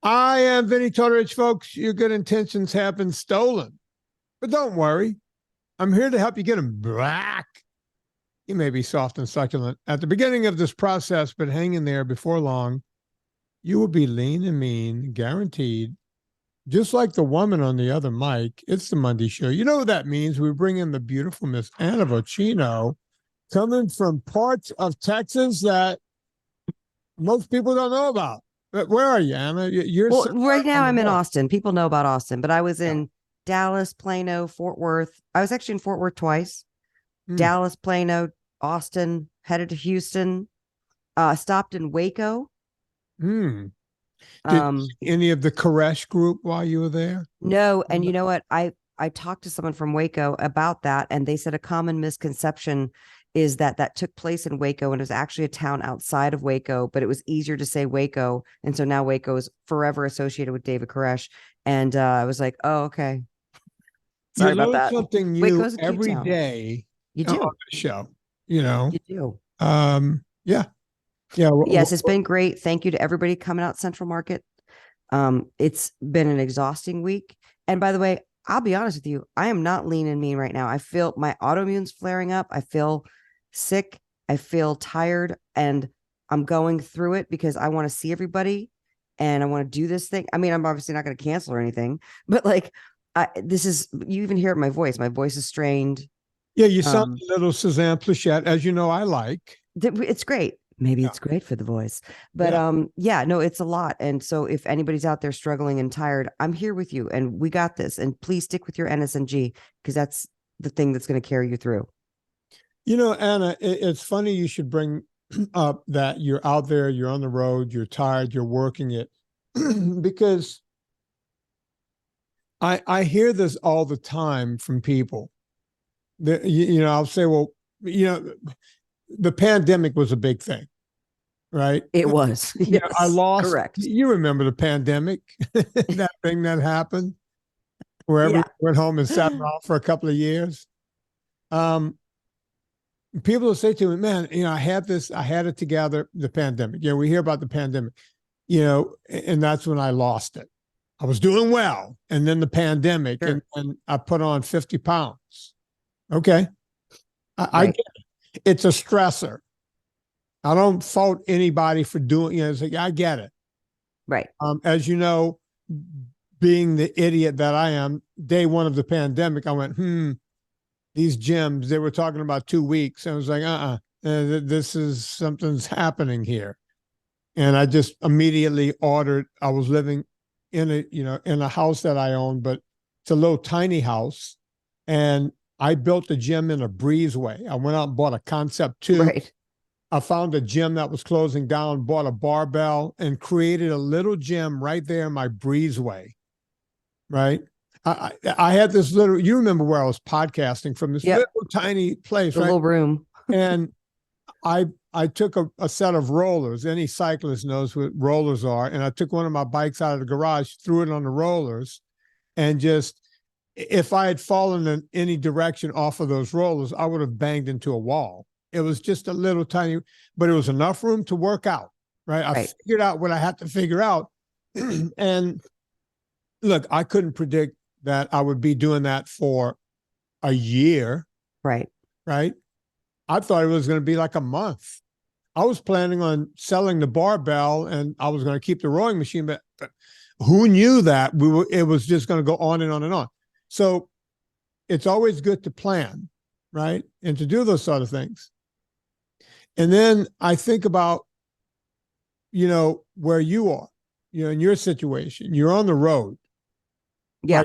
I am Vinnie Tortorich, folks. Your good intentions have been stolen. But don't worry. I'm here to help you get them back. You may be soft and succulent at the beginning of this process, but hang in there. Before long, you will be lean and mean, guaranteed. Just like the woman on the other mic, it's the Monday show. You know what that means? We bring in the beautiful Miss Anna Vocino, coming from parts of Texas that most people don't know about. But where are you, Anna? You're right now I'm in Austin. People know about Austin, but I was in Dallas, Plano, Fort Worth. I was actually in Fort Worth twice. Dallas, Plano, Austin, headed to Houston, stopped in Waco. Did any of the Koresh group while you were there? No. And you know what? I talked to someone from Waco about that, and they said a common misconception is that took place in Waco, and it was actually a town outside of Waco, but it was easier to say Waco. And so now Waco is forever associated with David Koresh. And I was like, oh, okay. Sorry about that. Something new every day. You do. On the show, you know. You do. Yeah. Yes, it's been great. Thank you to everybody coming out Central Market. It's been an exhausting week. And by the way, I'll be honest with you, I am not lean and mean right now. I feel my autoimmune's flaring up. I feel sick. I feel tired, and I'm going through it because I want to see everybody and I want to do this thing. I mean, I'm obviously not going to cancel or anything, but like, this is, you even hear it in my voice. My voice is strained. Yeah, you sound a little Suzanne Plachette, as you know, I like. It's great. Maybe it's great for the voice, but no, it's a lot. And so if anybody's out there struggling and tired, I'm here with you, and we got this. And please stick with your NSNG, because that's the thing that's going to carry you through. You know, Anna, it's funny you should bring up that you're out there, you're on the road, you're tired, you're working it, because I hear this all the time from people. I'll say, well, the pandemic was a big thing, right? It was. Yes, I lost. Correct. You remember the pandemic, that thing that happened, where everyone went home and sat around for a couple of years. People will say to me, man, I had it together, the pandemic. We hear about the pandemic, and that's when I lost it. I was doing well. And then the pandemic, and I put on 50 pounds. Okay. I get it. It's a stressor. I don't fault anybody for doing it. It's like, I get it. Right. As you know, being the idiot that I am, day one of the pandemic, I went, these gyms, they were talking about 2 weeks. I was like, this is, something's happening here. And I just immediately ordered. I was living in a house that I own, but it's a little tiny house. And I built the gym in a breezeway. I went out and bought a Concept 2. Right. I found a gym that was closing down, bought a barbell, and created a little gym right there in my breezeway. Right. I had this little, you remember where I was podcasting from, this little tiny place, right? Little room. And I took a set of rollers. Any cyclist knows what rollers are. And I took one of my bikes out of the garage, threw it on the rollers, and just, if I had fallen in any direction off of those rollers, I would have banged into a wall. It was just a little tiny, but it was enough room to work out, right? I figured out what I had to figure out. And look, I couldn't predict that I would be doing that for a year. Right. Right. I thought it was going to be like a month. I was planning on selling the barbell, and I was going to keep the rowing machine, but who knew that it was just going to go on and on and on. So it's always good to plan, right? And to do those sort of things. And then I think about, where you are, in your situation. You're on the road. Yeah.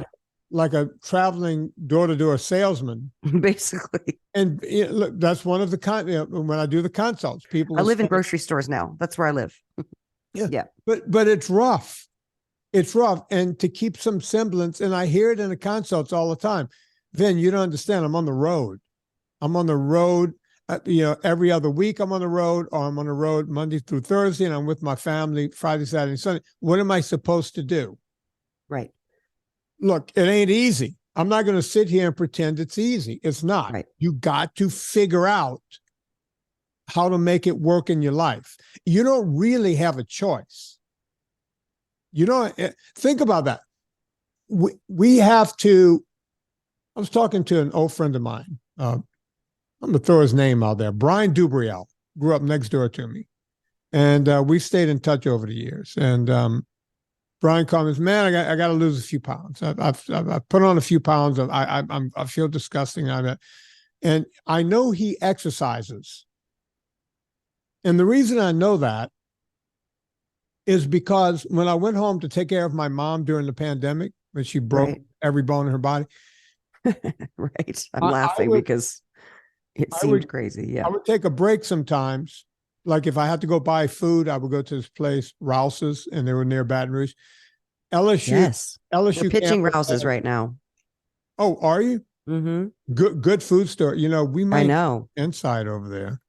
Like a traveling door-to-door salesman. Basically. And look, that's one of the, when I do the consults, people. I live in grocery stores now. That's where I live. Yeah. But it's rough. It's rough. And to keep some semblance, and I hear it in the consults all the time, Vin, you don't understand. I'm on the road. Every other week I'm on the road, or I'm on the road Monday through Thursday, and I'm with my family Friday, Saturday, and Sunday. What am I supposed to do? Right. Look, it ain't easy. I'm not going to sit here and pretend it's easy. It's not. Right. You got to figure out how to make it work in your life. You don't really have a choice. You know, think about that. We have to, I was talking to an old friend of mine. I'm going to throw his name out there. Brian Dubriel grew up next door to me. And we stayed in touch over the years. And Brian comments, man, I got to lose a few pounds. I've put on a few pounds. I feel disgusting. And I know he exercises. And the reason I know that is because when I went home to take care of my mom during the pandemic, when she broke every bone in her body. Right. I'm laughing because it seemed crazy. Yeah. I would take a break sometimes. Like if I had to go buy food, I would go to this place, Rouse's, and they were near Baton Rouge. LSU. Yes. LSU. We're pitching Rouse's right now. Oh, are you? Mm-hmm. Good food store. You know, we might know inside over there.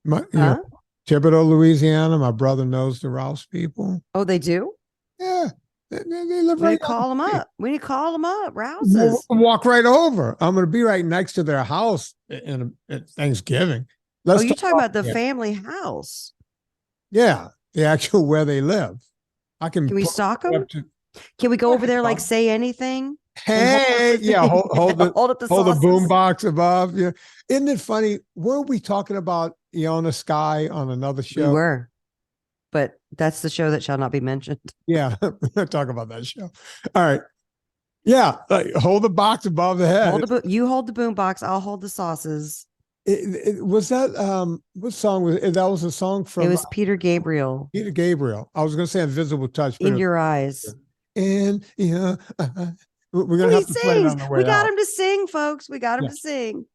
You know, Thibodaux, Louisiana. My brother knows the Rouse people. Oh, they do? Yeah. They live we right. Need to call them up. We need to call them up. Rouse's. We'll walk right over. I'm going to be right next to their house at Thanksgiving. You're talking about the family house? Yeah, the actual where they live. Can we stalk them? Can we go over there, like say anything? Hey, yeah, hold up the boom box above. Yeah, isn't it funny? Weren't we talking about Iona Sky on another show? We were, but that's the show that shall not be mentioned. Yeah, we're not talking about that show. All right. Yeah, like, hold the box above the head. You hold the boom box. I'll hold the sauces. Was that what song was it? That was a song from it was Peter Gabriel. Peter Gabriel. I was going to say Invisible Touch. In Your Eyes. And yeah, we're going to have to play it on the way We got out. him to sing, folks. We got him to sing.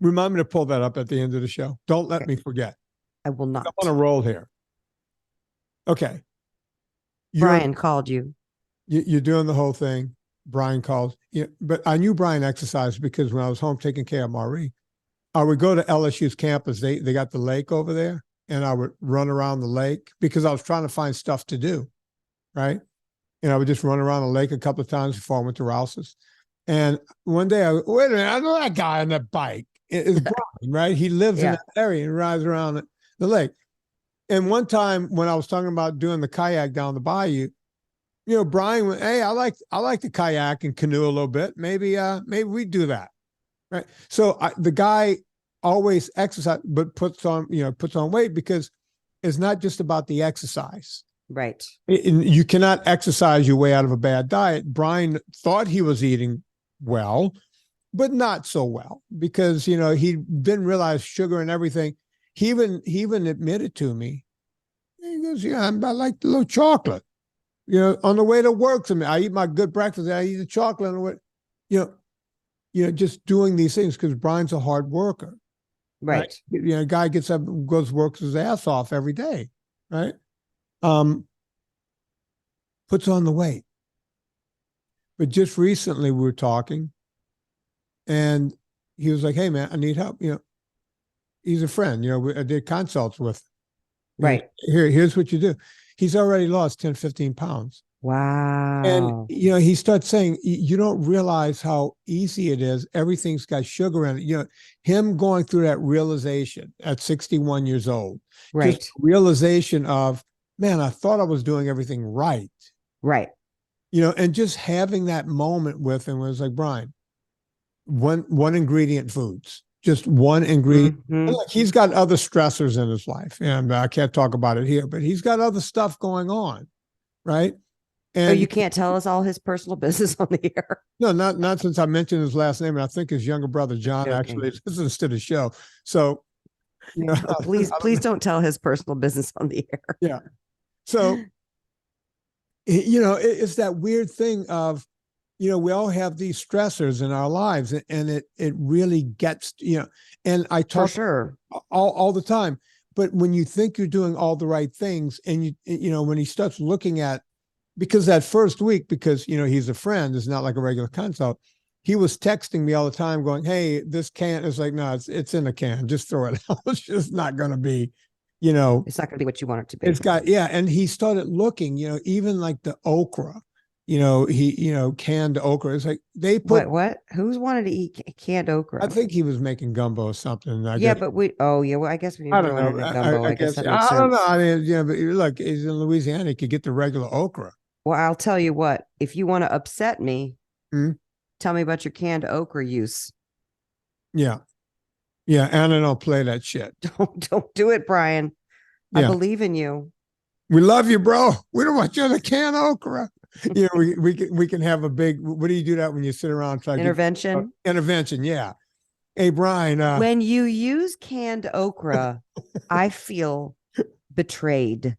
Remind me to pull that up at the end of the show. Don't let me forget. I will not. I'm on a roll here. Okay. Brian called you. You're doing the whole thing. Brian called. Yeah, but I knew Brian exercised because when I was home taking care of Marie, I would go to LSU's campus. They got the lake over there, and I would run around the lake because I was trying to find stuff to do, right? And I would just run around the lake a couple of times before I went to Rouse's. And one day, wait a minute, I know that guy on that bike. It's Brian, right? He lives in that area and rides around the lake. And one time when I was talking about doing the kayak down the bayou, you know, Brian went, hey, I like to kayak and canoe a little bit. Maybe we do that. Right. So the guy always exercises, but puts on weight because it's not just about the exercise. Right. You cannot exercise your way out of a bad diet. Brian thought he was eating well, but not so well because, you know, he didn't realize sugar and everything. He even admitted to me, he goes, yeah, I like the little chocolate, you know, on the way to work. I eat my good breakfast. I eat the chocolate on the way, you know, just doing these things because Brian's a hard worker. Right. You know, a guy gets up, works his ass off every day. Right. Puts on the weight. But just recently we were talking and he was like, hey man, I need help. You know, he's a friend, you know, I did consults with him. Right. Here's what you do. He's already lost 10, 15 pounds. Wow. And, you know, he starts saying, you don't realize how easy it is. Everything's got sugar in it. You know, him going through that realization at 61 years old. Right. Just realization of, man, I thought I was doing everything right. Right. You know, and just having that moment with him was like, Brian, one ingredient foods, just one ingredient. Mm-hmm. Look, he's got other stressors in his life. And I can't talk about it here, but he's got other stuff going on. Right. And you can't tell us all his personal business on the air. No, not since I mentioned his last name. And I think his younger brother, John, actually listens to the show. So, you know, please don't tell his personal business on the air. Yeah. So, you know, it's that weird thing of, you know, we all have these stressors in our lives and it really gets, you know, and I talk For sure. all the time, but when you think you're doing all the right things and you know, when he starts looking at, because that first week, because, you know, he's a friend, it's not like a regular consult. He was texting me all the time going, hey, this can, it's like, no, it's in a can, just throw it out. It's just not going to be, you know, it's not going to be what you want it to be. It's got, yeah. And he started looking, you know, even like the okra, canned okra. It's like they put. What? Who's wanted to eat canned okra? I think he was making gumbo or something. I Yeah, guess. but well, I guess when you're I don't throwing know. it in a gumbo, I guess that makes I don't know. sense. I mean, but look, he's in Louisiana. You could get the regular okra. Well, I'll tell you what, if you want to upset me, Hmm? tell me about your canned okra use. Yeah, yeah. Anna don't play that shit. Don't do it, Brian. I Yeah, believe in you. we love you, bro. We don't want you to can okra. We can have a big. What do you do that when you sit around trying Intervention? Intervention, yeah. Hey, Brian. When you use canned okra, I feel betrayed.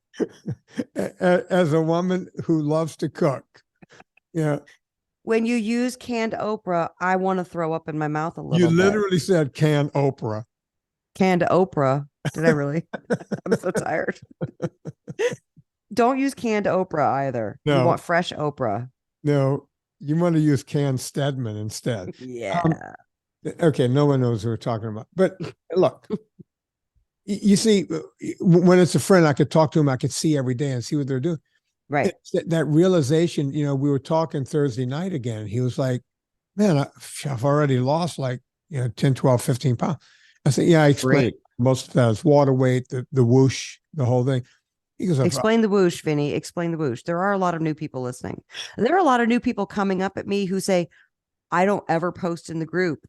As a woman who loves to cook, yeah. When you use canned okra, I want to throw up in my mouth a You little bit. literally said canned okra. Canned okra. Did I really? I'm so tired. Don't use canned okra either. No. You want fresh okra. No, you want to use canned Stedman instead. Yeah. Okay, no one knows who we're talking about. But look, you see, when it's a friend, I could talk to them. I could see every day and see what they're doing. Right. That realization, we were talking Thursday night again. He was like, man, I've already lost 10, 12, 15 pounds. I said, yeah, I explained most of that is water weight, the whoosh, the whole thing. He goes, explain the whoosh, Vinnie. Explain the whoosh. There are a lot of new people listening. There are a lot of new people coming up at me who say, I don't ever post in the group.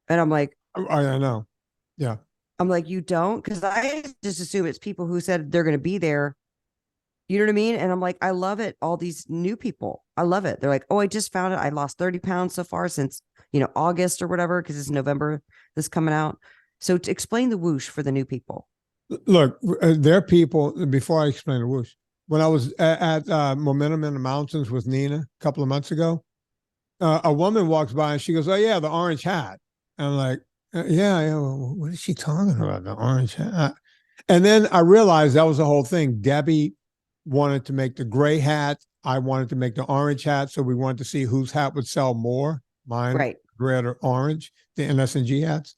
And I'm like, I know. Yeah. I'm like, you don't? Because I just assume it's people who said they're going to be there. You know what I mean? And I'm like, I love it. All these new people. I love it. They're like, oh, I just found it. I lost 30 pounds so far since, August or whatever, because it's November, this coming out. So to explain the whoosh for the new people. Look, there are people, before I explain the whoosh, when I was at Momentum in the Mountains with Nina a couple of months ago, a woman walks by and she goes, oh, yeah, the orange hat. And I'm like, yeah, well, what is she talking about? The orange hat? And then I realized that was the whole thing. Debbie wanted to make the gray hat. I wanted to make the orange hat. So we wanted to see whose hat would sell more, mine, right, red or orange, the NSNG hats.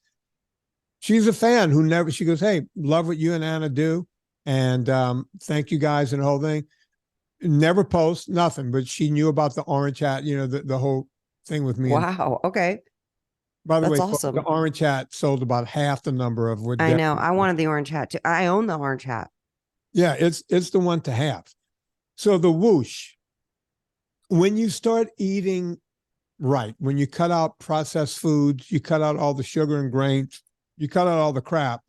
She's a fan she goes, hey, love what you and Anna do. And thank you guys and the whole thing. Never post, nothing, but she knew about the orange hat, the whole thing with me. Wow. Okay. By the That's way, awesome. The orange hat sold about half the number of what I know. I wanted the orange hat too. I own the orange hat. Yeah, it's the one to have. So the whoosh, when you start eating right, when you cut out processed foods, you cut out all the sugar and grains, you cut out all the crap,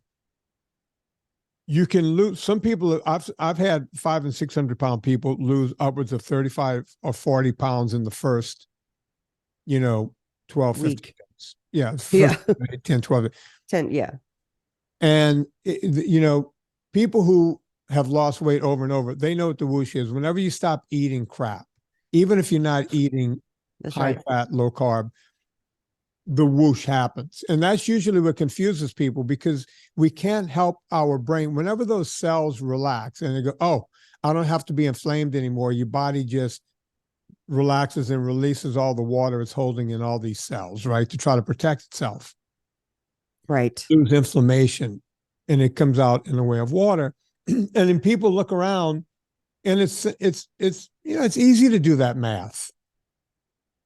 you can lose. Some people, I've had 500 and 600 pound people lose upwards of 35 or 40 pounds in the first, 12, 15 days. Yeah. Yeah. 10, 12. 10. Yeah. And, people who have lost weight over and over, they know what the whoosh is. Whenever you stop eating crap, even if you're not eating high fat, low carb, the whoosh happens. And that's usually what confuses people, because we can't help our brain. Whenever those cells relax and they go, oh, I don't have to be inflamed anymore, your body just relaxes and releases all the water it's holding in all these cells, right, to try to protect itself. Right. Lose inflammation, and it comes out in the way of water. And then people look around, and it's easy to do that math,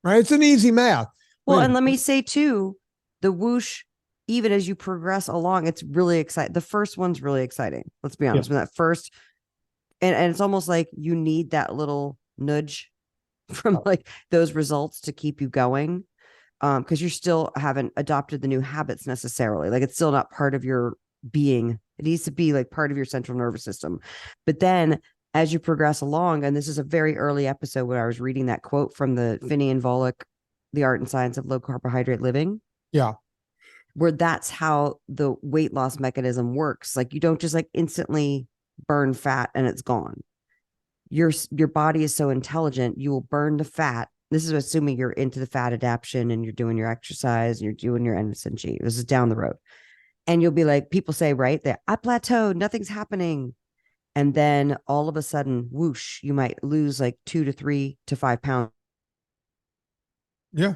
right? It's an easy math. Well, and let me say too, the whoosh, even as you progress along, it's really exciting. The first one's really exciting. Let's be honest. When that first, and it's almost like you need that little nudge from like those results to keep you going. Because you still haven't adopted the new habits necessarily. Like, it's still not part of your being. It needs to be like part of your central nervous system. But then as you progress along, and this is a very early episode where I was reading that quote from the Vinnie and Volek, The Art and Science of Low Carbohydrate Living. Yeah. Where that's how the weight loss mechanism works. Like, you don't just like instantly burn fat and it's gone. Your body is so intelligent, you will burn the fat. This is assuming you're into the fat adaptation and you're doing your exercise and you're doing your NSNG. This is down the road. And you'll be like, people say, right, that I plateaued, nothing's happening. And then all of a sudden, whoosh, you might lose like 2 to 3 to 5 pounds. Yeah.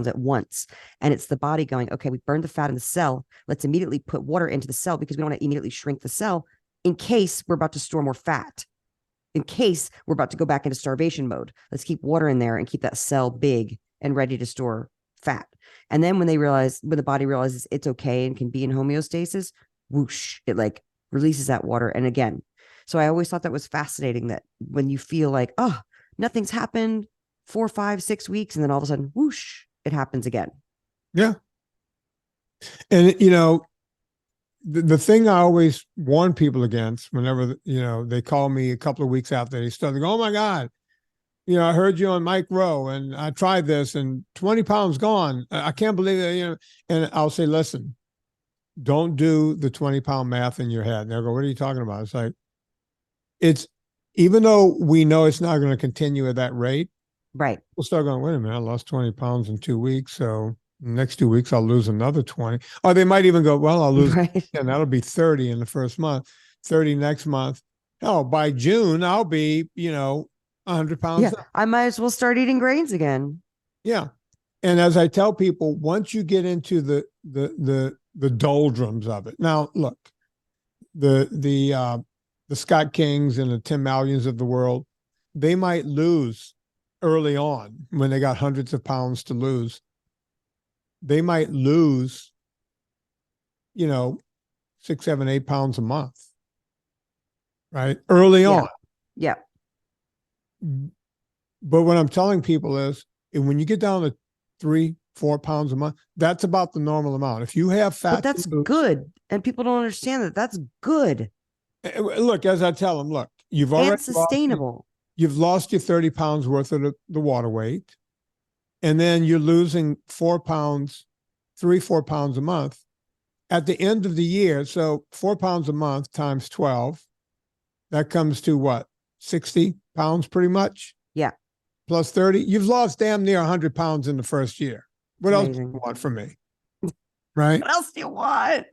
At once. And it's the body going, okay, we burned the fat in the cell. Let's immediately put water into the cell, because we don't want to immediately shrink the cell in case we're about to store more fat. in case we're about to go back into starvation mode. Let's keep water in there and keep that cell big and ready to store fat. And then when the body realizes it's okay and can be in homeostasis, whoosh, it like releases that water. And again, so I always thought that was fascinating, that when you feel like, oh, nothing's happened 4, 5, 6 weeks, and then all of a sudden, whoosh, it happens again. Yeah. And, the thing I always warn people against whenever, they call me a couple of weeks after they start, they go, oh my God, I heard you on Mike Rowe and I tried this and 20 pounds gone. I can't believe it, and I'll say, listen, don't do the 20-pound math in your head. And they'll go, what are you talking about? It's like, even though we know it's not going to continue at that rate, right? We'll start going, wait a minute, I lost 20 pounds in 2 weeks. So next 2 weeks, I'll lose another 20. Or they might even go, well, I'll lose, and that'll be 30 in the first month, 30 next month. Oh, by June, I'll be, 100 pounds. Yeah, I might as well start eating grains again. Yeah. And as I tell people, once you get into the doldrums of it. Now, look, the Scott Kings and the Tim Mallions of the world, they might lose early on when they got hundreds of pounds to lose. They might lose, 6, 7, 8 pounds a month, right? Early on. Yeah. But what I'm telling people is, when you get down to 3, 4 pounds a month, that's about the normal amount. If you have fat, but that's good, and people don't understand that that's good. Look, as I tell them, look, you've already sustainable. You've lost your 30 pounds worth of the water weight, and then you're losing 4 pounds, 3, 4 pounds a month at the end of the year. So 4 pounds a month times 12, that comes to what? 60 pounds pretty much. Yeah. Plus 30. You've lost damn near 100 pounds in the first year. What else do you want from me? Right? What else do you want?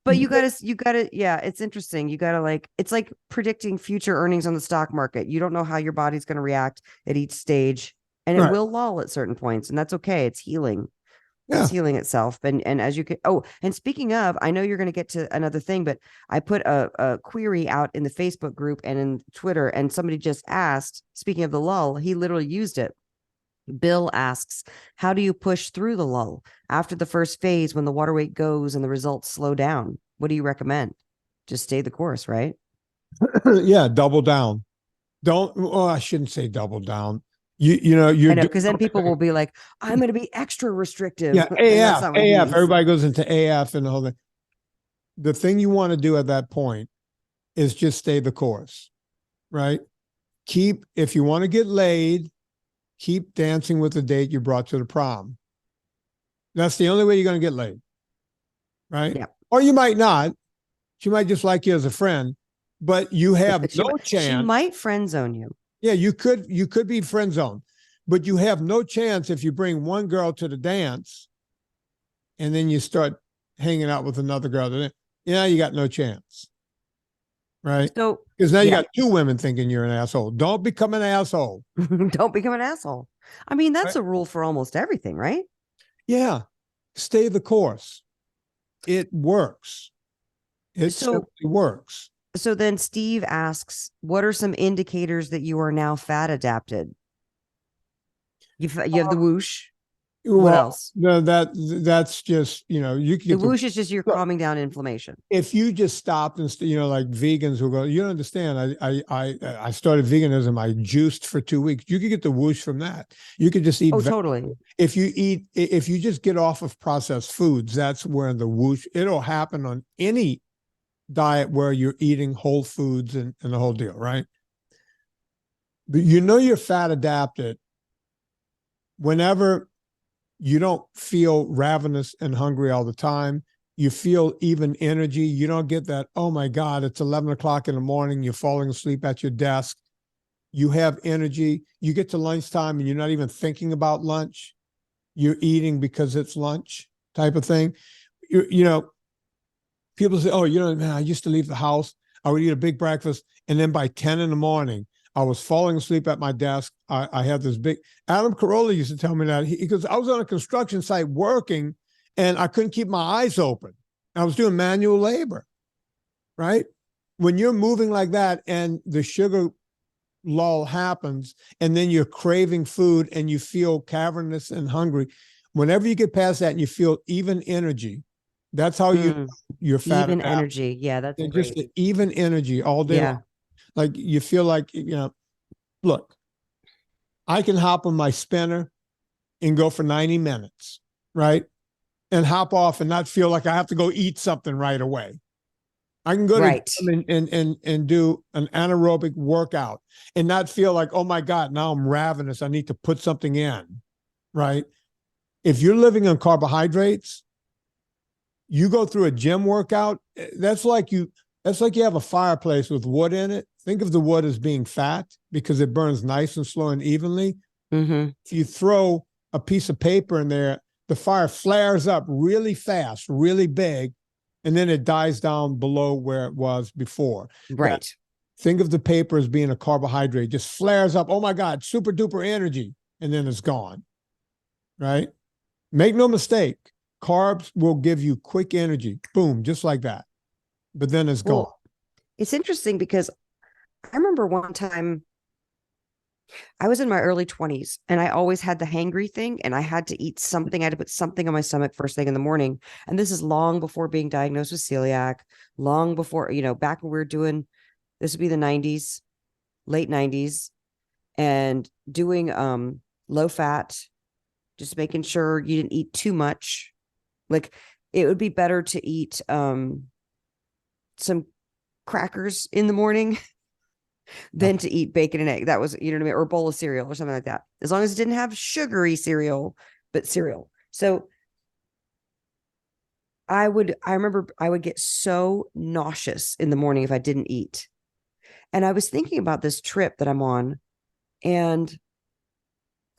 But you gotta, yeah, it's interesting. You gotta it's like predicting future earnings on the stock market. You don't know how your body's going to react at each stage, and it will lull at certain points, and that's okay. It's healing. It's healing itself. And as you can, and speaking of, I know you're going to get to another thing, but I put a query out in the Facebook group and in Twitter, and somebody just asked, speaking of the lull, he literally used it. Bill asks, how do you push through the lull after the first phase when the water weight goes and the results slow down? What do you recommend? Just stay the course, right? Yeah, double down. I shouldn't say double down. I know, because then people will be like, I'm going to be extra restrictive. Yeah, AF. Everybody goes into AF and the whole thing. The thing you want to do at that point is just stay the course, right? If you want to get laid, keep dancing with the date you brought to the prom. That's the only way you're going to get laid, right? Yeah. Or you might not. She might just like you as a friend, but you have no chance. She might friend zone you. Yeah, you could be friend zone, but you have no chance if you bring one girl to the dance and then you start hanging out with another girl. You got no chance. Right? So, because now you got 2 women thinking you're an asshole. Don't become an asshole. Don't become an asshole. I mean, that's a rule for almost everything, right? Yeah. Stay the course. It works. It simply works. So then Steve asks, what are some indicators that you are now fat adapted? You have the whoosh. What else? No, that's just, you can get the whoosh is just you're calming down inflammation. If you just stopped and, like vegans who go, you don't understand. I started veganism. I juiced for 2 weeks. You could get the whoosh from that. You could just eat. Oh, totally. If you just get off of processed foods, that's where the whoosh, it'll happen on any diet where you're eating whole foods and the whole deal, right? But you're fat adapted whenever you don't feel ravenous and hungry all the time. You feel even energy. You don't get that, oh my God, it's 11 o'clock in the morning. You're falling asleep at your desk. You have energy. You get to lunchtime and you're not even thinking about lunch. You're eating because it's lunch type of thing. People say, oh, man, I used to leave the house. I would eat a big breakfast. And then by 10 in the morning, I was falling asleep at my desk. I had this big, Adam Carolla used to tell me that because I was on a construction site working and I couldn't keep my eyes open. I was doing manual labor, right? when you're moving like that and the sugar lull happens, and then you're craving food and you feel cavernous and hungry, whenever you get past that and you feel even energy, that's how you're fat Even adapted. energy. Yeah, that's And great. just the even energy all day long. Like you feel like, look, I can hop on my spinner and go for 90 minutes, right? And hop off and not feel like I have to go eat something right away. I can go to and do an anaerobic workout and not feel like, oh my God, now I'm ravenous. I need to put something in, right? If you're living on carbohydrates, you go through a gym workout, that's like you have a fireplace with wood in it. Think of the wood as being fat because it burns nice and slow and evenly. Mm-hmm. If you throw a piece of paper in there, the fire flares up really fast, really big, and then it dies down below where it was before. Right. Think of the paper as being a carbohydrate, just flares up. Oh my God, super duper energy. And then it's gone, right? Make no mistake. Carbs will give you quick energy. Boom, just like that. But then it's gone. It's interesting because I remember one time I was in my early 20s and I always had the hangry thing and I had to eat something. I had to put something on my stomach first thing in the morning. And this is long before being diagnosed with celiac, long before, back when we were doing, this would be the 90s, late 90s, and doing low fat, just making sure you didn't eat too much. Like it would be better to eat some crackers in the morning than to eat bacon and egg. That was, you know what I mean? Or a bowl of cereal or something like that. As long as it didn't have sugary cereal, but cereal. So I remember I would get so nauseous in the morning if I didn't eat. And I was thinking about this trip that I'm on, and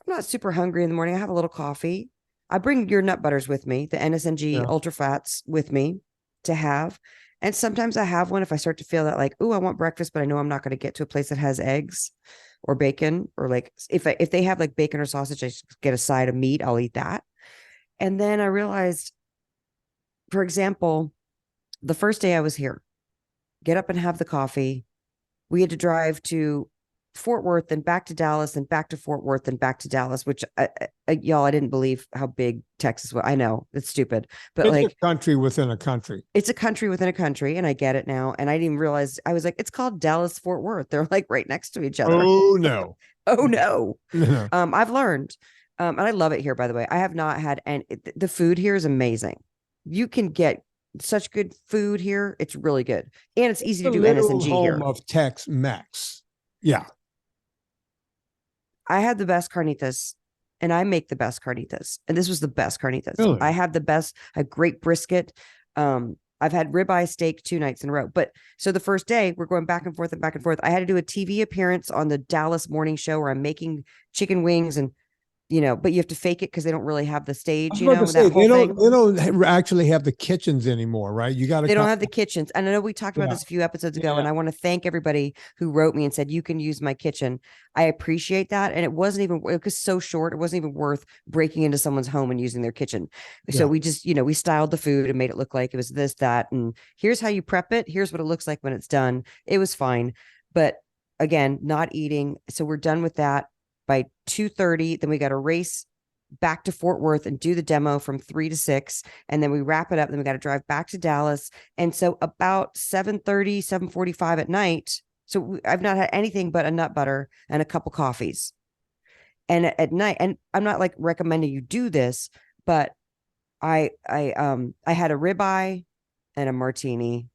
I'm not super hungry in the morning. I have a little coffee. I bring your nut butters with me, the NSNG ultra fats with me to have. And sometimes I have one if I start to feel that like, oh, I want breakfast, but I know I'm not going to get to a place that has eggs or bacon, or like if they have like bacon or sausage, I just get a side of meat. I'll eat that. And then I realized, for example, the first day I was here, get up and have the coffee. We had to drive to Fort Worth and back to Dallas and back to Fort Worth and back to Dallas, which y'all, I didn't believe how big Texas was. I know it's stupid, but it's like a country within a country. It's a country within a country. And I get it now. And I didn't even realize, I was like, it's called Dallas Fort Worth. They're like right next to each other. Oh no. Oh no. I've learned, and I love it here, by the way. I have not had, and the food here is amazing. You can get such good food here. It's really good. And it's easy to do NSNG home here. Of Tex-Mex. Yeah. I had the best carnitas, and I make the best carnitas. And this was the best carnitas. Really? I have the best, a great brisket. I've had ribeye steak 2 nights in a row. But so the first day we're going back and forth and back and forth. I had to do a TV appearance on the Dallas morning show where I'm making chicken wings and, but you have to fake it because they don't really have the stage, they don't actually have the kitchens anymore, right? They don't have the kitchens. And I know we talked about this a few episodes ago, and I want to thank everybody who wrote me and said, you can use my kitchen. I appreciate that. And it was so short. It wasn't even worth breaking into someone's home and using their kitchen. So we just, we styled the food and made it look like it was this, that, and here's how you prep it. Here's what it looks like when it's done. It was fine. But again, not eating. So we're done with that by 2:30. Then we got to race back to Fort Worth and do the demo from 3 to 6. And then we wrap it up. Then we got to drive back to Dallas. And so about 7:30, 7:45 at night. So I've not had anything but a nut butter and a couple coffees. And at night, and I'm not like recommending you do this, but I had a ribeye and a martini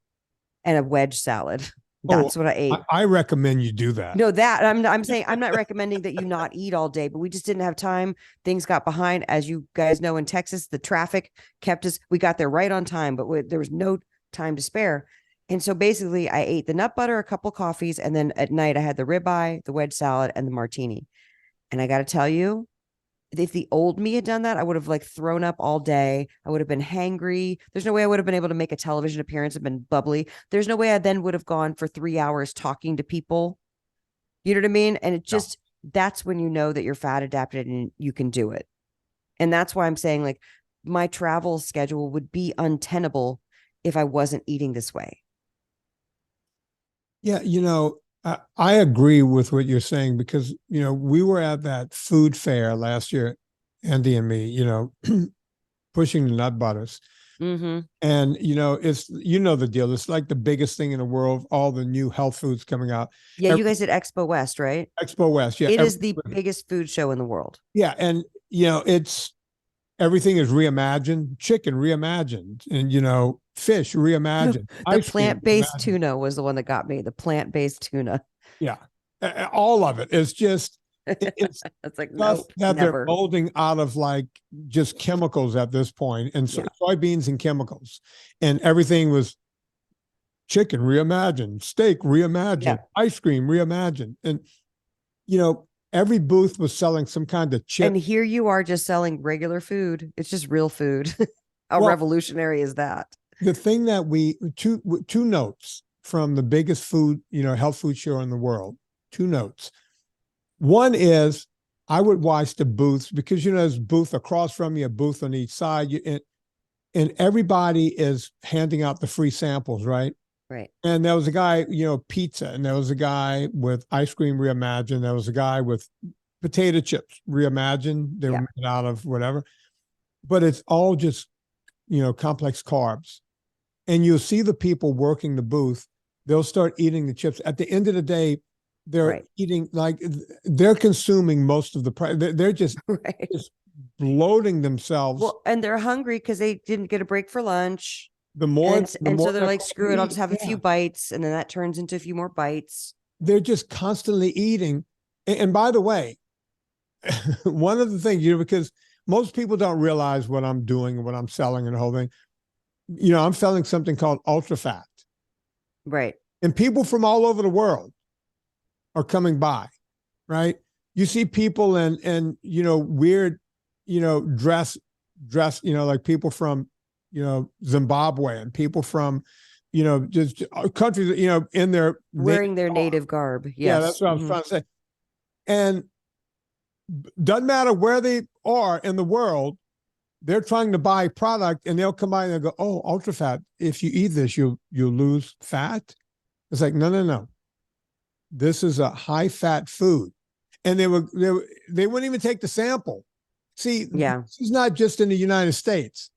and a wedge salad. That's what I ate. I recommend you do that. No, that I'm saying, I'm not recommending that you not eat all day, but we just didn't have time. Things got behind. As you guys know, in Texas, the traffic kept us, we got there right on time, but there was no time to spare. And so basically I ate the nut butter, a couple coffees. And then at night I had the ribeye, the wedge salad, and the martini. And I got to tell you, if the old me had done that, I would have like thrown up all day. I would have been hangry. There's no way I would have been able to make a television appearance and been bubbly. There's no way I then would have gone for 3 hours talking to people. You know what I mean? And it just, that's when you know that you're fat adapted and you can do it. And that's why I'm saying like my travel schedule would be untenable if I wasn't eating this way. Yeah, I agree with what you're saying because, we were at that food fair last year, Andy and me, pushing the nut butters. Mm-hmm. And, it's, the deal. It's like the biggest thing in the world, all the new health foods coming out. Yeah, you guys did Expo West, right? Expo West. Yeah. It is the biggest food show in the world. Yeah. And, it's everything is reimagined, chicken reimagined, and, fish reimagined. The plant-based tuna was the one that got me. The plant-based tuna. Yeah. All of it. It's just, it's that's like no, that never. They're molding out of like just chemicals at this point, and soybeans and chemicals, and everything was chicken reimagined, steak reimagined, ice cream reimagined, and every booth was selling some kind of chip. And here you are just selling regular food. It's just real food. How revolutionary is that? The thing that two notes from the biggest food, health food show in the world. Two notes. One is I would watch the booths because, there's a booth across from you, a booth on each side, and everybody is handing out the free samples, right? Right. And there was a guy, pizza, and there was a guy with ice cream reimagined. There was a guy with potato chips reimagined. They were made out of whatever, but it's all just, complex carbs. And you'll see the people working the booth, they'll start eating the chips. At the end of the day, they're eating, like they're consuming most of the price. They're just, just bloating themselves. Well, and they're hungry because they didn't get a break for lunch. The more, so they're like, screw it, I'll just have a few bites. And then that turns into a few more bites. They're just constantly eating. And by the way, one of the things, because most people don't realize what I'm doing and what I'm selling and the whole thing. I'm selling something called ultra fat. Right. And people from all over the world are coming by, right? You see people in weird, dress, like people from, Zimbabwe and people from, just countries, in their wearing their native garb. Yes. Yeah, that's what I was trying to say. And doesn't matter where they are in the world, they're trying to buy product and they'll come by and they'll go, oh, ultra fat. If you eat this, you'll lose fat. It's like, no. This is a high fat food. And they wouldn't even take the sample. See, this is not just in the United States.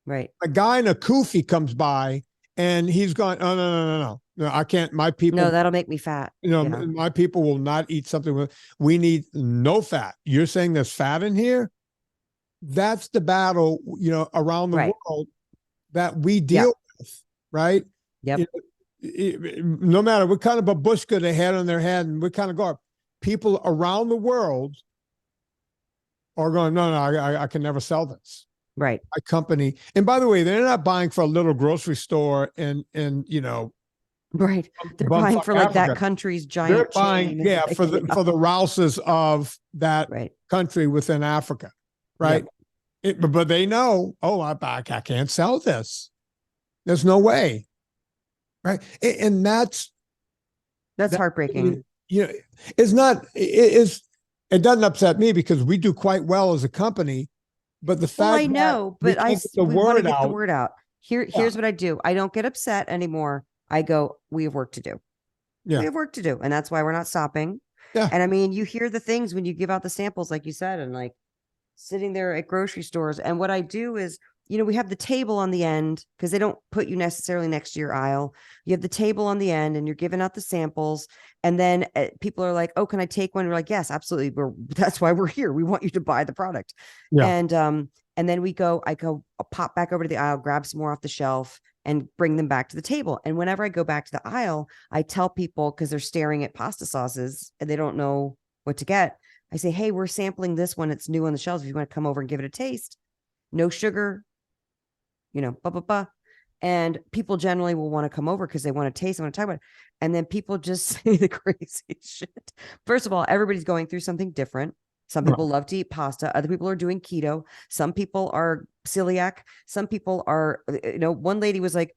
Right. A guy in a kufi comes by and he's going, oh, no, I can't. My people. No, that'll make me fat. My people will not eat something. We need no fat. You're saying there's fat in here? That's the battle, around the world that we deal with, right? Yep. No matter what kind of a bushka they had on their head and what kind of garb, people around the world are going, no, I can never sell this. Right. My company. And by the way, they're not buying for a little grocery store in right. They're buying for like Africa. That country's giant. They're buying, for the Rouses of that country within Africa. Right. Yep. But they know, I can't sell this. There's no way. Right. And that's heartbreaking. It's not, it doesn't upset me because we do quite well as a company, but the fact I know, but we want to get the word out. Here's what I do. I don't get upset anymore. I go, we have work to do. Yeah. We have work to do. And that's why we're not stopping. Yeah. And I mean, you hear the things when you give out the samples, like you said, and like sitting there at grocery stores. And what I do is, we have the table on the end because they don't put you necessarily next to your aisle. You have the table on the end and you're giving out the samples. And then people are like, oh, can I take one? We're like, yes, absolutely. That's why we're here. We want you to buy the product. Yeah. And then I'll pop back over to the aisle, grab some more off the shelf and bring them back to the table. And whenever I go back to the aisle, I tell people, because they're staring at pasta sauces and they don't know what to get. I say, hey, we're sampling this one. It's new on the shelves. If you want to come over and give it a taste, no sugar, And people generally will want to come over because they want to taste, they want to talk about it. And then people just say the crazy shit. First of all, everybody's going through something different. Some people love to eat pasta. Other people are doing keto. Some people are celiac. Some people are, one lady was like,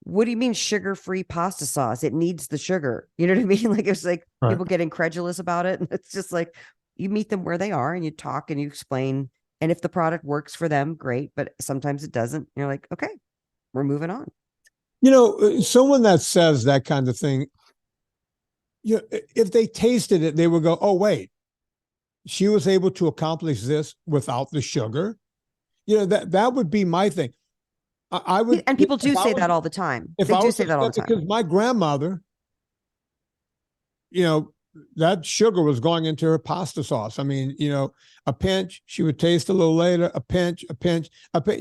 what do you mean sugar-free pasta sauce? It needs the sugar. You know what I mean? Like, it's like people get incredulous about it. And it's just like, you meet them where they are and you talk and you explain. And if the product works for them, great. But sometimes it doesn't. You're like, okay, we're moving on. Someone that says that kind of thing, if they tasted it, they would go, oh, wait, she was able to accomplish this without the sugar. That would be my thing. I would, and people do say that all the time. They do say that all the time. Because my grandmother, that sugar was going into her pasta sauce. I mean, a pinch, she would taste a little later, a pinch.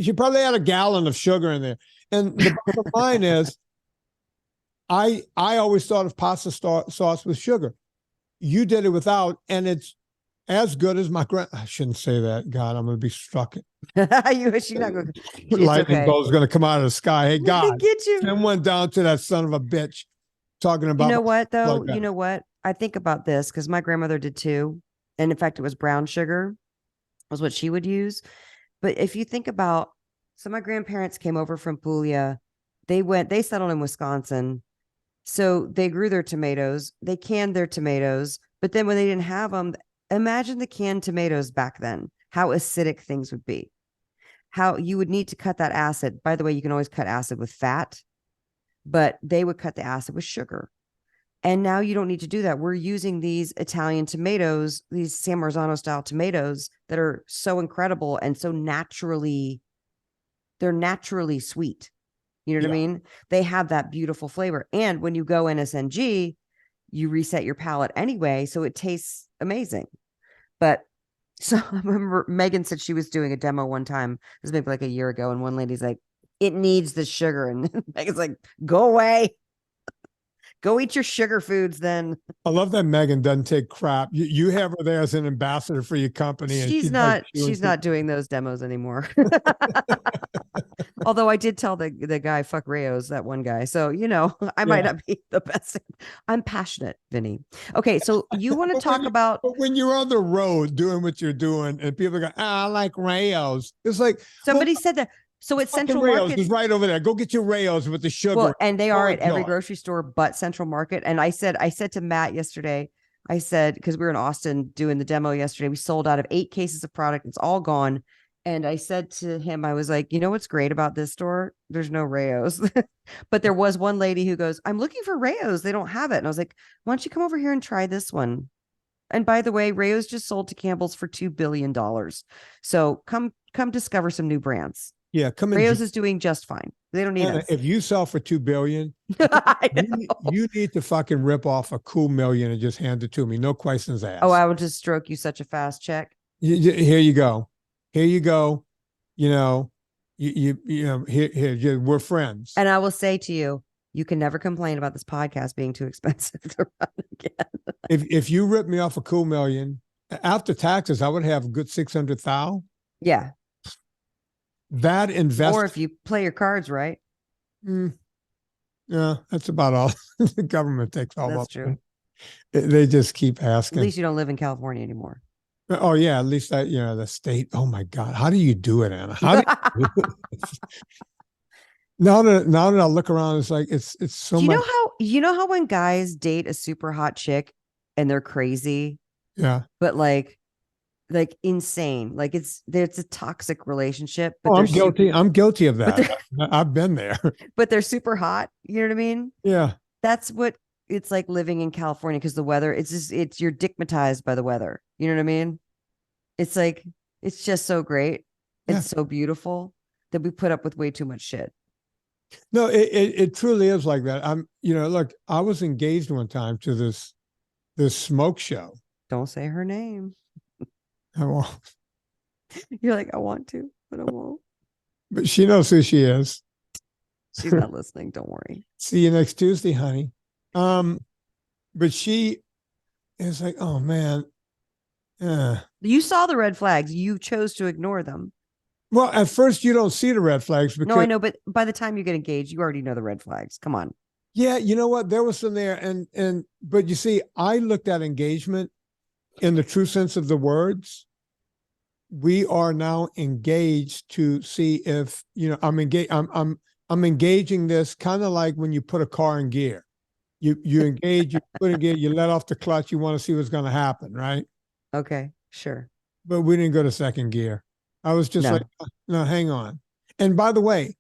She probably had a gallon of sugar in there. And the bottom line is, I always thought of pasta sauce with sugar. You did it without, and it's as good as I shouldn't say that. God, I'm going to be struck. You wish you're not going to. Lightning bolt is going to come out of the sky. Hey, God, get you. Send one down to that son of a bitch talking about. You know what, though? You know what? I think about this because my grandmother did too. And in fact, it was brown sugar was what she would use. But if you think about, so my grandparents came over from Puglia. They settled in Wisconsin. So they grew their tomatoes. They canned their tomatoes. But then when they didn't have them, imagine the canned tomatoes back then, how acidic things would be, how you would need to cut that acid. By the way, you can always cut acid with fat, but they would cut the acid with sugar. And now you don't need to do that. We're using these Italian tomatoes, these San Marzano style tomatoes that are so incredible and so they're naturally sweet. You know what I mean? They have that beautiful flavor. And when you go NSNG, you reset your palate anyway. So it tastes amazing. But so I remember Megan said she was doing a demo one time. This was maybe like a year ago. And one lady's like, it needs the sugar. And Megan's like, go away. Go eat your sugar foods then. I love that Megan doesn't take crap. You have her there as an ambassador for your company. And she's not doing those demos anymore. Although I did tell the guy, fuck Rayo's, that one guy. So, I might not be the best. I'm passionate, Vinny. Okay. So you want to talk about. But when you're on the road doing what you're doing and people go, I like Rayo's. It's like. Somebody said that. So it's Central Rayo's Market. is right over there. Go get your Rayo's with the sugar. Well, and they are at every grocery store but Central Market. And I said to Matt yesterday, I said, because we were in Austin doing the demo yesterday, we sold out of 8 cases of product. It's all gone. And I said to him, I was like, you know what's great about this store? There's no Rayo's. But there was one lady who goes, I'm looking for Rayo's. They don't have it. And I was like, why don't you come over here and try this one? And by the way, Rayo's just sold to Campbell's for $2 billion. So come discover some new brands. Yeah, Rayo's is doing just fine. They don't need us. If you sell for $2 billion, you need to fucking rip off a cool million and just hand it to me. No questions asked. Oh, I would just stroke you such a fast check. Here you go. Here you go. Here, we're friends. And I will say to you, you can never complain about this podcast being too expensive to run again. If you rip me off a cool million, after taxes, I would have a good 600,000. Yeah. That investment. Or if you play your cards right. Yeah, that's about all. The government takes all. That's true. They just keep asking. At least you don't live in California anymore. Oh yeah, at least the state. Oh my God, how do you do it, Anna? How do you do it? Now that I look around, it's like it's so much. You know how when guys date a super hot chick and they're crazy, but like insane, like it's a toxic relationship. But I'm guilty. I'm guilty of that. I've been there. But they're super hot. You know what I mean? Yeah. That's what it's like living in California because the weather. It's you're digmatized by the weather. You know what I mean? It's like it's just so great. It's so beautiful that we put up with way too much shit. No, it truly is like that. Look, I was engaged one time to this smoke show. Don't say her name. I won't. You're like, I want to, but I won't. But she knows who she is. She's not listening. Don't worry. See you next Tuesday, honey. But she is like, oh man. You saw the red flags. You chose to ignore them. Well, at first you don't see the red flags. No, I know, but by the time you get engaged, you already know the red flags. Come on. Yeah, you know what? There was some there, but you see, I looked at engagement in the true sense of the words. We are now engaged to see if I'm engaged. I'm engaging this kind of like when you put a car in gear. You engage, you put in gear, you let off the clutch. You want to see what's going to happen, right? Okay, sure. But we didn't go to second gear. I was just like, no, hang on. And by the way,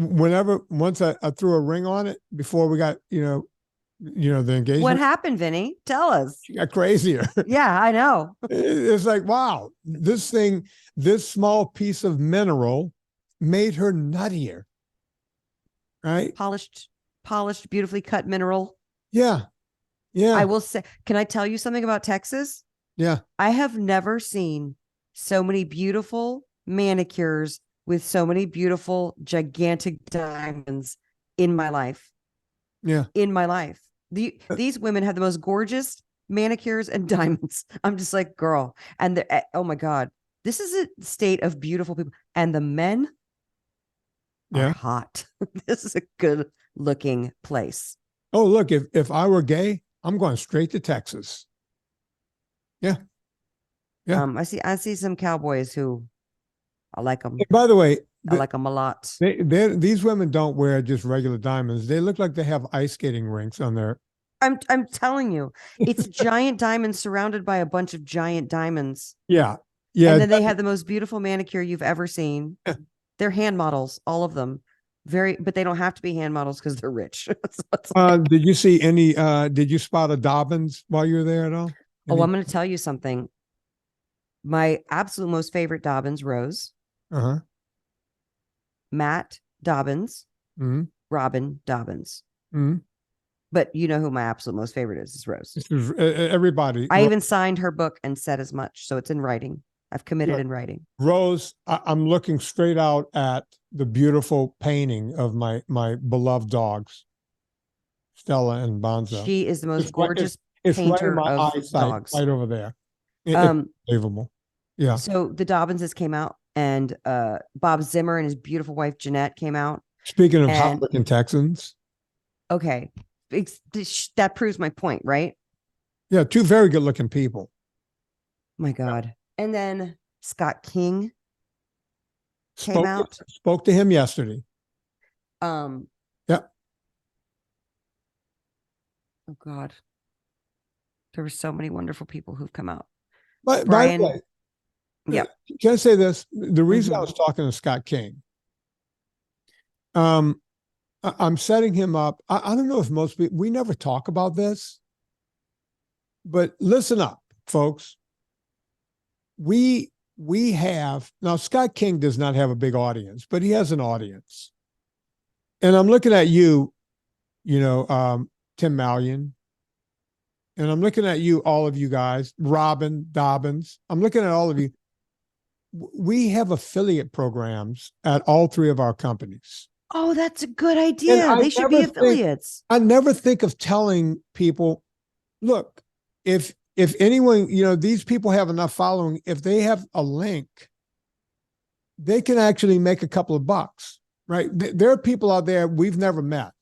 once I threw a ring on it before we got, the engagement. What happened, Vinnie? Tell us. She got crazier. Yeah, I know. It's like, wow, this small piece of mineral made her nuttier. Right? Polished, beautifully cut mineral. Yeah. Yeah. I will say, can I tell you something about Texas? Yeah. I have never seen so many beautiful manicures with so many beautiful, gigantic diamonds in my life. Yeah. In my life. These women have the most gorgeous manicures and diamonds. I'm just like, girl. And oh my God, this is a state of beautiful people. And the men are hot. This is a good looking place. Oh, look, if I were gay, I'm going straight to Texas. Yeah. Yeah. I see some cowboys who I like them. Hey, by the way, I like them a lot. These women don't wear just regular diamonds. They look like they have ice skating rinks on their. I'm telling you, it's giant diamonds surrounded by a bunch of giant diamonds. Yeah. Yeah. And then they have the most beautiful manicure you've ever seen. They're hand models, all of them. But they don't have to be hand models because they're rich. Did you see any, did you spot a Dobbins while you were there at all? Oh, I'm going to tell you something. My absolute most favorite Dobbins, Rose. Uh-huh. Matt Dobbins, Robin Dobbins. But you know who my absolute most favorite is Rose. This is everybody. I even signed her book and said as much. So it's in writing. I've committed in writing. Rose, I'm looking straight out at the beautiful painting of my beloved dogs, Stella and Bonzo. She is the most gorgeous it's painter right in my of eyesight, dogs. right over there. Unbelievable. Yeah. So the Dobbinses came out, and Bob Zimmer and his beautiful wife Jeanette came out. Speaking of hot looking Texans. Okay. That proves my point, right? Yeah, two very good looking people. My God. And then Scott King came out. Spoke to him yesterday. Yeah. Oh God. There were so many wonderful people who've come out. But by the way, yeah. Can I say this? The reason I was talking to Scott King, I'm setting him up. I don't know if most people, we never talk about this, but listen up, folks. We have, now Scott King does not have a big audience, but he has an audience. And I'm looking at you, Tim Mallion, and I'm looking at you, all of you guys, Robin Dobbins. I'm looking at all of you. We have affiliate programs at all three of our companies. Oh, that's a good idea. They should be affiliates. I never think of telling people, look, if anyone, these people have enough following, if they have a link, they can actually make a couple of bucks, right? There are people out there we've never met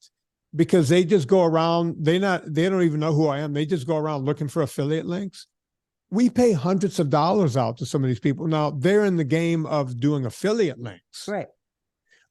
because they just go around. They don't even know who I am. They just go around looking for affiliate links. We pay hundreds of dollars out to some of these people. Now they're in the game of doing affiliate links. Right.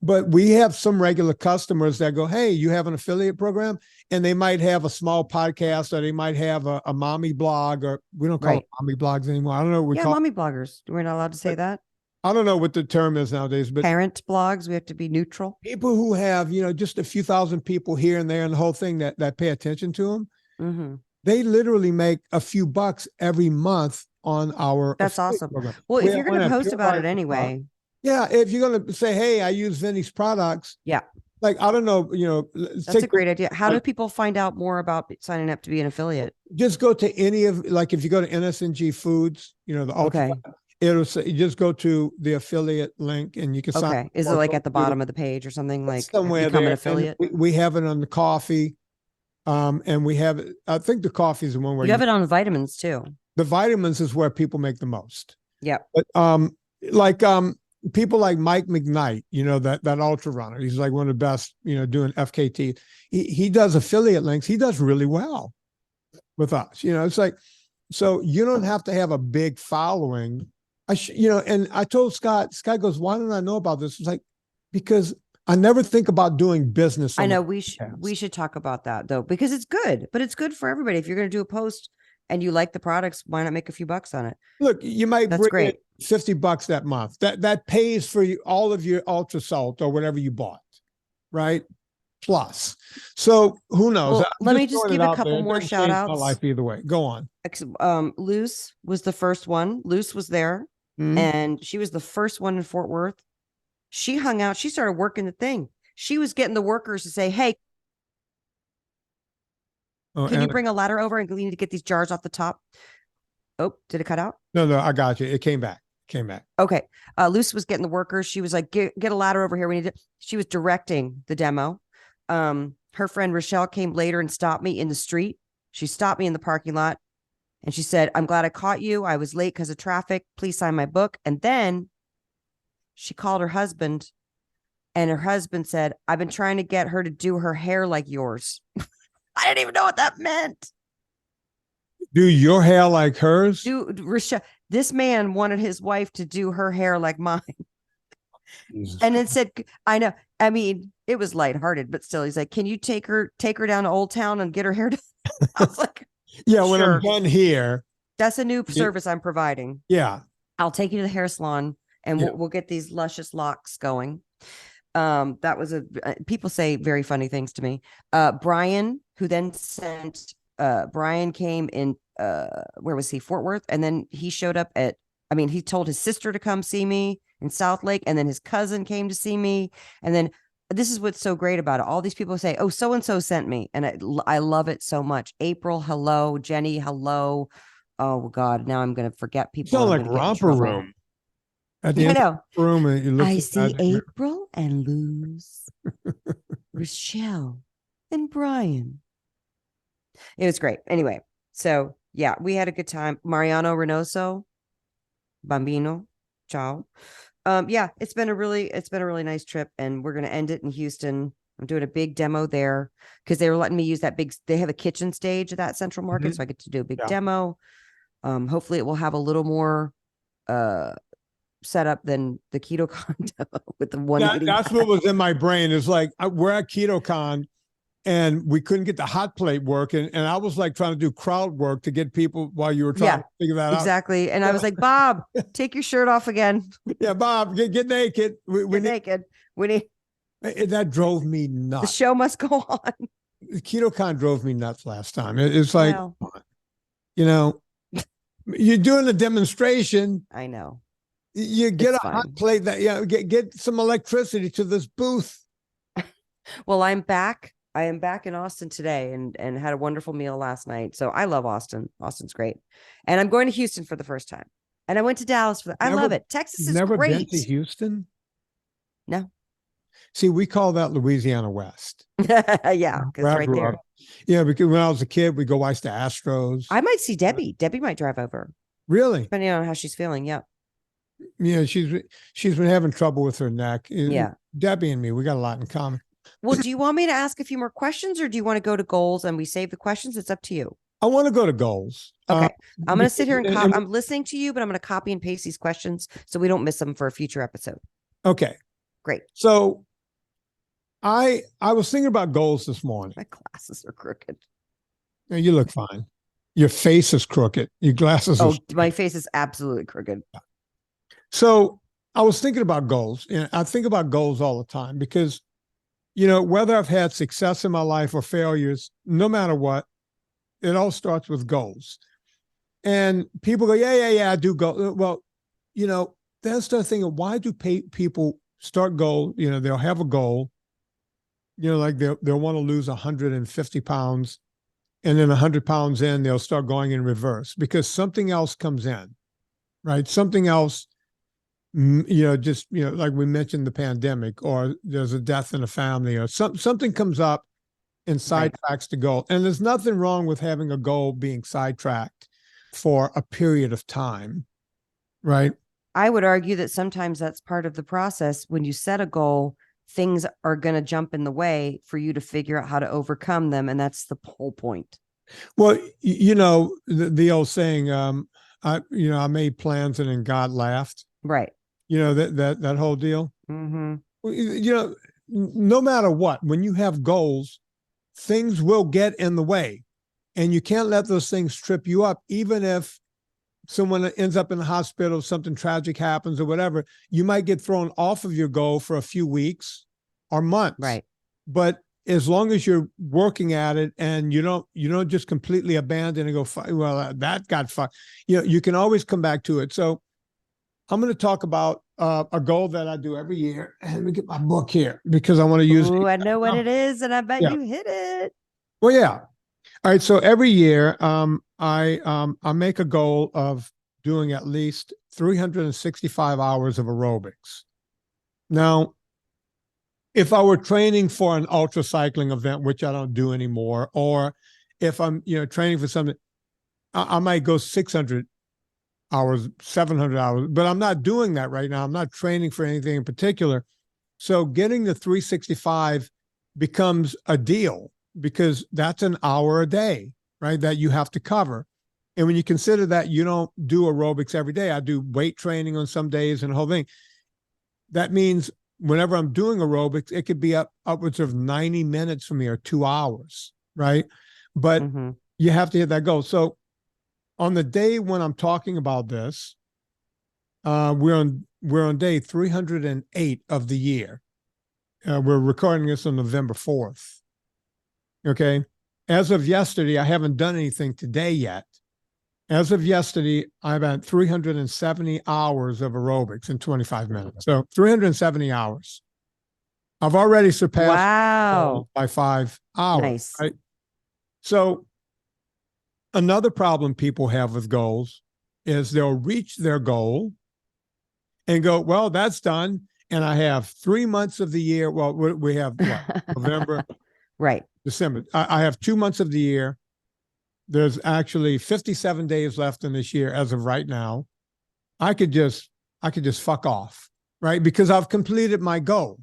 But we have some regular customers that go, hey, you have an affiliate program? And they might have a small podcast, or they might have a mommy blog, or we don't call it mommy blogs anymore. I don't know what we call mommy bloggers. We're not allowed to say that. I don't know what the term is nowadays, but parent blogs, we have to be neutral. People who have, just a few thousand people here and there and the whole thing that pay attention to them. Mm-hmm. They literally make a few bucks every month on our. That's awesome. Program. Well, if you're going to post about it anyway. Yeah, if you're going to say, hey, I use Vinnie's products. Yeah. Like, I don't know, that's a great idea. How do people find out more about signing up to be an affiliate? Just go to any of, like, if you go to NSNG Foods, the Ultra, it'll say, you just go to the affiliate link and you can sign. Okay. Is it like at the bottom of the page or something, like somewhere become there. An affiliate? We have it on the coffee. And we have, I think the coffee is the one where you have it on the vitamins too. The vitamins is where people make the most. Yeah. But people like Mike McKnight, that ultra runner, he's like one of the best, doing FKT. He does affiliate links. He does really well with us. It's like, so you don't have to have a big following. And I told Scott goes, why don't I know about this? It's like, because I never think about doing business. I know we should talk about that though, because it's good, but it's good for everybody. If you're going to do a post and you like the products, why not make a few bucks on it? Look, you might That's great. $50 that month. That pays for all of your ultra salt or whatever you bought. right? Plus. So who knows? Well, let me just give a couple more shout outs. My life either way. Go on. Luce was the first one. Luce was there, and she was the first one in Fort Worth. She hung out. She started working the thing. She was getting the workers to say, "Hey, can you bring a ladder over and we need to get these jars off the top?" Oh, did it cut out? No, I got you. It came back. Okay. Luce was getting the workers. She was like, get a ladder over here. She was directing the demo. Her friend Rochelle came later and stopped me in the street. She stopped me in the parking lot and she said, "I'm glad I caught you. I was late because of traffic. Please sign my book." And then she called her husband and her husband said, "I've been trying to get her to do her hair like yours." I didn't even know what that meant. Do your hair like hers? Rochelle, this man wanted his wife to do her hair like mine. Jesus. And it said, I know. I mean, it was lighthearted, but still, he's like, "Can you take her down to Old Town and get her hair done?" I was like, yeah, when I'm done here. That's a new service I'm providing. Yeah. I'll take you to the hair salon and we'll get these luscious locks going. That was people say very funny things to me. Brian, who then sent, Brian came in, where was he? Fort Worth. And then he showed up he told his sister to come see me in South Lake. And then his cousin came to see me. And then this is what's so great about it. All these people say, "Oh, so-and-so sent me." And I love it so much. April, hello. Jenny, hello. Oh God. Now I'm going to forget people. You sound like Romper Room. At the end of the room, you look I see April and Luz, Rochelle and Brian. It was great. Anyway, so yeah, we had a good time. Mariano Reynoso, Bambino, ciao. Yeah, it's been a really nice trip, and we're gonna end it in Houston. I'm doing a big demo there because they were letting me use that they have a kitchen stage at that Central Market, so I get to do a big demo. Hopefully it will have a little more setup than the KetoCon demo with the one. That's what was in my brain. Is like we're at KetoCon and we couldn't get the hot plate working, and I was like trying to do crowd work to get people while you were trying to figure that out. Exactly. And I was like, "Bob, take your shirt off again." Yeah, Bob, get naked. We naked. We need. That drove me nuts. The show must go on. KetoCon drove me nuts last time. It's like, you're doing a demonstration. I know. You get a hot plate get some electricity to this booth. Well, I'm back. I am back in Austin today and had a wonderful meal last night. So I love Austin. Austin's great. And I'm going to Houston for the first time. And I went to Dallas I love it. Texas is never great. Never been to Houston? No. See, we call that Louisiana West. Yeah, because right there. Yeah, because when I was a kid, we go watch the Astros. I might see Debbie. Debbie might drive over. Really? Depending on how she's feeling. Yeah. Yeah, she's been having trouble with her neck. Yeah. Debbie and me, we got a lot in common. Well, do you want me to ask a few more questions, or do you want to go to goals and we save the questions? It's up to you. I want to go to goals. Okay. I'm going to sit here and I'm listening to you, but I'm going to copy and paste these questions so we don't miss them for a future episode. Okay. Great. So I was thinking about goals this morning. My glasses are crooked. No, you look fine. Your face is crooked. Your glasses are my face is absolutely crooked. So I was thinking about goals. And I think about goals all the time because, whether I've had success in my life or failures, no matter what, it all starts with goals. And people go, yeah, I do goals. Well, then start thinking, why do people start goals? They'll have a goal, like they'll want to lose 150 pounds. And then 100 pounds in, they'll start going in reverse because something else comes in, right? Something else, like we mentioned the pandemic, or there's a death in a family, or something comes up and sidetracks the goal. And there's nothing wrong with having a goal being sidetracked for a period of time, right? I would argue that sometimes that's part of the process. When you set a goal, things are going to jump in the way for you to figure out how to overcome them. And that's the whole point. Well, the old saying, I made plans and then God laughed. Right. That whole deal. Mm-hmm. No matter what, when you have goals, things will get in the way and you can't let those things trip you up. Even if someone ends up in the hospital, something tragic happens or whatever, you might get thrown off of your goal for a few weeks or months. Right. but as long as you're working at it and you don't just completely abandon and go, well, that got fucked. You can always come back to it. So I'm going to talk about a goal that I do every year. And let me get my book here because I want to use it. I know what it is, and I bet you hit it. Well, yeah. All right. So every year, I make a goal of doing at least 365 hours of aerobics. Now, if I were training for an ultra cycling event, which I don't do anymore, or if I'm, training for something, I might go 600 hours, 700 hours, but I'm not doing that right now. I'm not training for anything in particular. So getting the 365 becomes a deal because that's an hour a day, right? That you have to cover. And when you consider that you don't do aerobics every day, I do weight training on some days and the whole thing. That means whenever I'm doing aerobics, it could be upwards of 90 minutes for me or 2 hours, right? But you have to hit that goal. So on the day when I'm talking about this, we're on day 308 of the year. We're recording this on November 4th. Okay. As of yesterday, I haven't done anything today yet. As of yesterday, I've had 370 hours of aerobics in 25 minutes. So 370 hours. I've already surpassed by 5 hours. Nice. Right? So another problem people have with goals is they'll reach their goal and go, well, that's done. And I have 3 months of the year. Well, we have what? November, right. December. I have 2 months of the year. There's actually 57 days left in this year as of right now. I could just fuck off, right? Because I've completed my goal.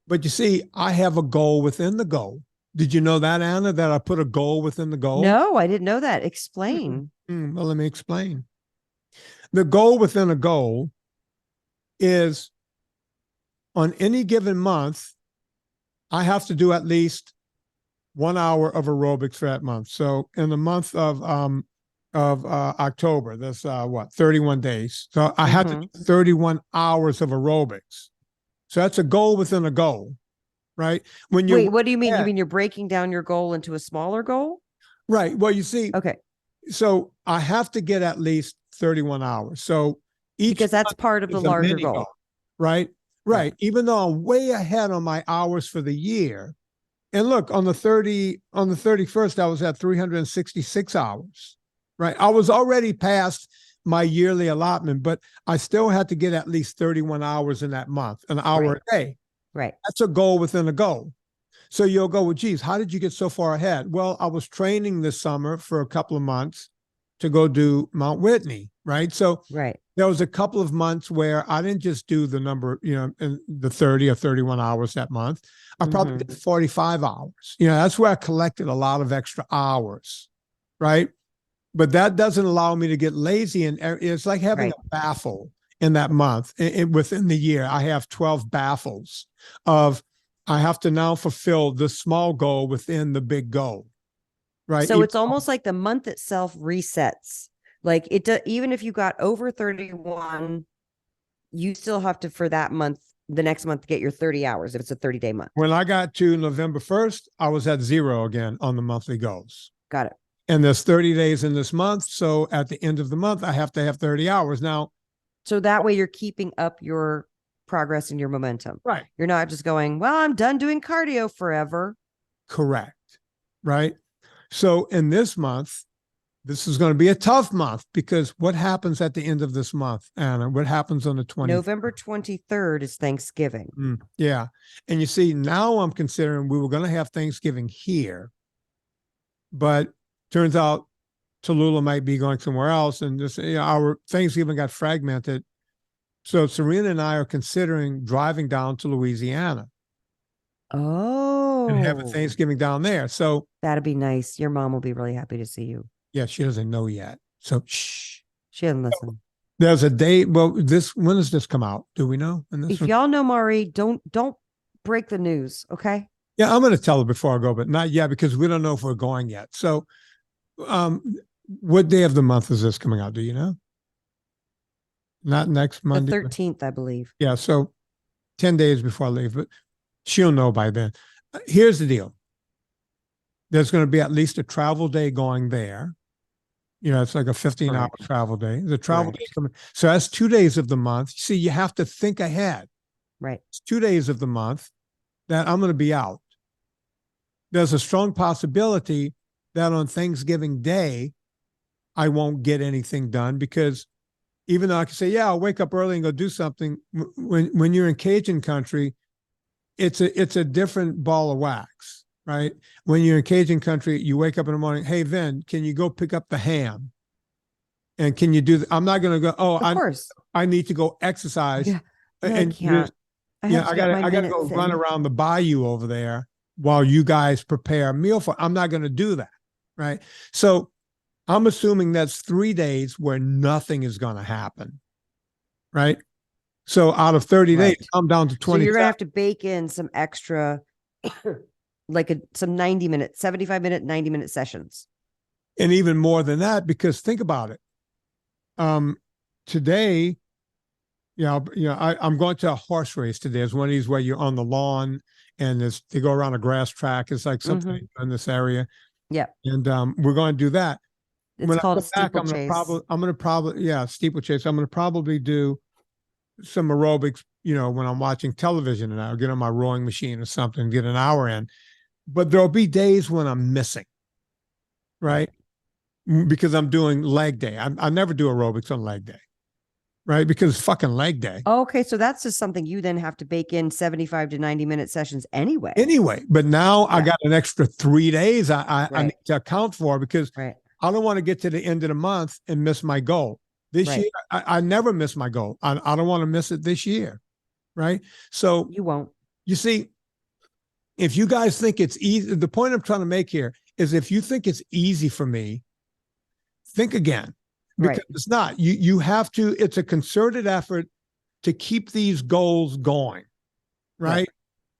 But you see, I have a goal within the goal. Did you know that, Anna, that I put a goal within the goal? No, I didn't know that. Explain. Well, let me explain. The goal within a goal is on any given month, I have to do at least 1 hour of aerobics for that month. So in the month of October, that's 31 days. So I had to do 31 hours of aerobics. So that's a goal within a goal, right? Wait, what do you mean? You mean you're breaking down your goal into a smaller goal? Right. Well, you see, okay. So I have to get at least 31 hours. So because that's part of the larger goal. Right. Right. Even though I'm way ahead on my hours for the year. And look, on the 31st, I was at 366 hours, right? I was already past my yearly allotment, but I still had to get at least 31 hours in that month, an hour a day. Right. That's a goal within a goal. So you'll go, well, geez, how did you get so far ahead? Well, I was training this summer for a couple of months to go do Mount Whitney, right? So there was a couple of months where I didn't just do the number, in the 30 or 31 hours that month. I probably did 45 hours. That's where I collected a lot of extra hours, right? But that doesn't allow me to get lazy. And it's like having a baffle in that month. Within the year, I have 12 baffles of I have to now fulfill the small goal within the big goal, right? So it's almost like the month itself resets. Like even if you got over 31, you still have to, for that month, the next month, get your 30 hours if it's a 30-day month. When I got to November 1st, I was at 0 again on the monthly goals. Got it. And there's 30 days in this month. So at the end of the month, I have to have 30 hours. Now, so that way you're keeping up your progress and your momentum. Right. You're not just going, well, I'm done doing cardio forever. Correct. Right. So in this month, this is going to be a tough month because what happens at the end of this month, Anna? What happens on the 20th? November 23rd is Thanksgiving. Yeah. And you see, now I'm considering we were going to have Thanksgiving here, but turns out Tallulah might be going somewhere else. And just our Thanksgiving got fragmented. So Serena and I are considering driving down to Louisiana. Oh. And have a Thanksgiving down there. So that'd be nice. Your mom will be really happy to see you. Yeah, she doesn't know yet. So shh. She doesn't listen. There's a date. Well, when does this come out? Do we know? If y'all know Maury, don't break the news, okay? Yeah, I'm going to tell her before I go, but not yet because we don't know if we're going yet. So what day of the month is this coming out? Do you know? Not next Monday. The 13th, I believe. Yeah, so 10 days before I leave, but she'll know by then. Here's the deal. There's going to be at least a travel day going there. It's like a 15-hour travel day. The travel day coming. So that's 2 days of the month. See, you have to think ahead. Right. It's 2 days of the month that I'm going to be out. There's a strong possibility that on Thanksgiving Day, I won't get anything done because even though I can say, yeah, I'll wake up early and go do something, when you're in Cajun country, it's a different ball of wax, right? When you're in Cajun country, you wake up in the morning, hey, Vin, can you go pick up the ham? And can you do I'm not going to go, of course. I need to go exercise. Yeah. And I can't. I gotta go run around the bayou over there while you guys prepare a meal I'm not going to do that, right? So I'm assuming that's 3 days where nothing is going to happen, right? So out of 30 days, I'm down to 20. So you're going to have to bake in some extra, like some 90-minute, 75-minute, 90-minute sessions. And even more than that, because think about it. Today, I'm going to a horse race today. It's one of these where you're on the lawn and they go around a grass track. It's like something in this area. Yeah. And we're going to do that. It's when called I come back, I'm going to probably steeplechase. I'm going to probably do some aerobics, when I'm watching television, and I'll get on my rowing machine or something, get an hour in. But there'll be days when I'm missing, right? Because I'm doing leg day. I never do aerobics on leg day, right? Because it's fucking leg day. Okay, so that's just something you then have to bake in 75 to 90-minute sessions anyway. But now I got an extra 3 days I need to account for because I don't want to get to the end of the month and miss my goal. This year, I never miss my goal. I don't want to miss it this year, right? So you won't. You see, if you guys think it's easy, the point I'm trying to make here is if you think it's easy for me, think again, because it's not. You have to, it's a concerted effort to keep these goals going, right?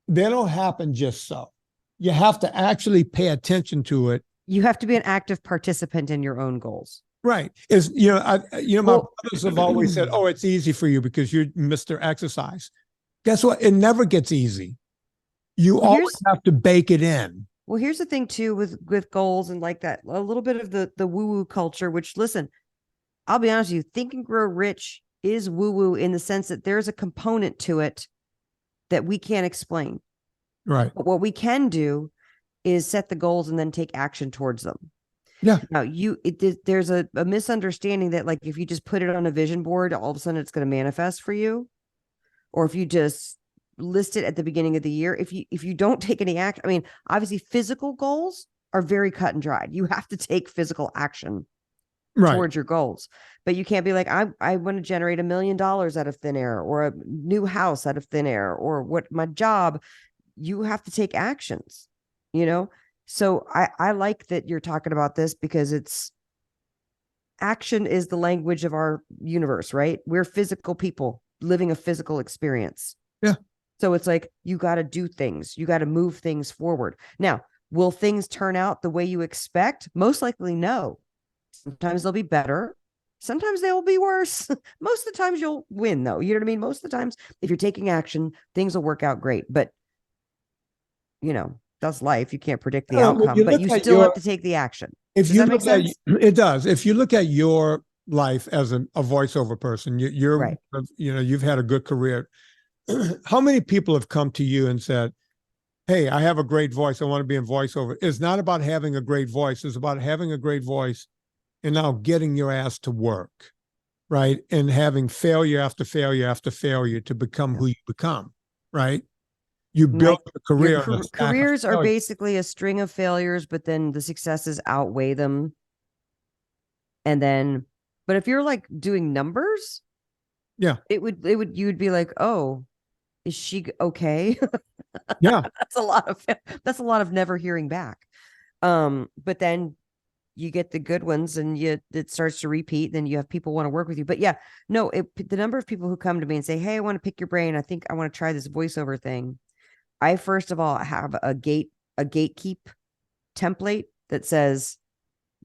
They don't happen just so. You have to actually pay attention to it. You have to be an active participant in your own goals. Right. My brothers have always said, oh, it's easy for you because you're Mr. Exercise. Guess what? It never gets easy. You always have to bake it in. Well, here's the thing too, with goals and like that, a little bit of the woo-woo culture, which listen, I'll be honest with you, Think and Grow Rich is woo-woo in the sense that there's a component to it that we can't explain. Right. But what we can do is set the goals and then take action towards them. Yeah. Now there's a misunderstanding that like, if you just put it on a vision board, all of a sudden it's going to manifest for you. Or if you just list it at the beginning of the year, if you don't take any action, I mean, obviously physical goals are very cut and dried. You have to take physical action towards your goals, but you can't be like, I want to generate $1 million out of thin air, or a new house out of thin air, or what my job. You have to take actions, So I like that you're talking about this because action is the language of our universe, right? We're physical people living a physical experience. Yeah. So it's like, you got to do things. You got to move things forward. Now, will things turn out the way you expect? Most likely, no. Sometimes they'll be better. Sometimes they will be worse. Most of the times you'll win though. You know what I mean? Most of the times, if you're taking action, things will work out great. But that's life. You can't predict the outcome, but you still have to take the action. Does that make sense? It does. If you look at your life as a voiceover person, you're right. You've had a good career. How many people have come to you and said, hey, I have a great voice. I want to be in voiceover. It's not about having a great voice. It's about having a great voice and now getting your ass to work, right? And having failure after failure after failure to become who you become, right? You build a career. Careers are basically a string of failures, but then the successes outweigh them. But if you're like doing numbers, you would be like, oh, is she okay? Yeah. that's a lot of never hearing back. But then you get the good ones and it starts to repeat. Then you have people want to work with you. But the number of people who come to me and say, hey, I want to pick your brain. I think I want to try this voiceover thing. I first of all have a gatekeep template that says,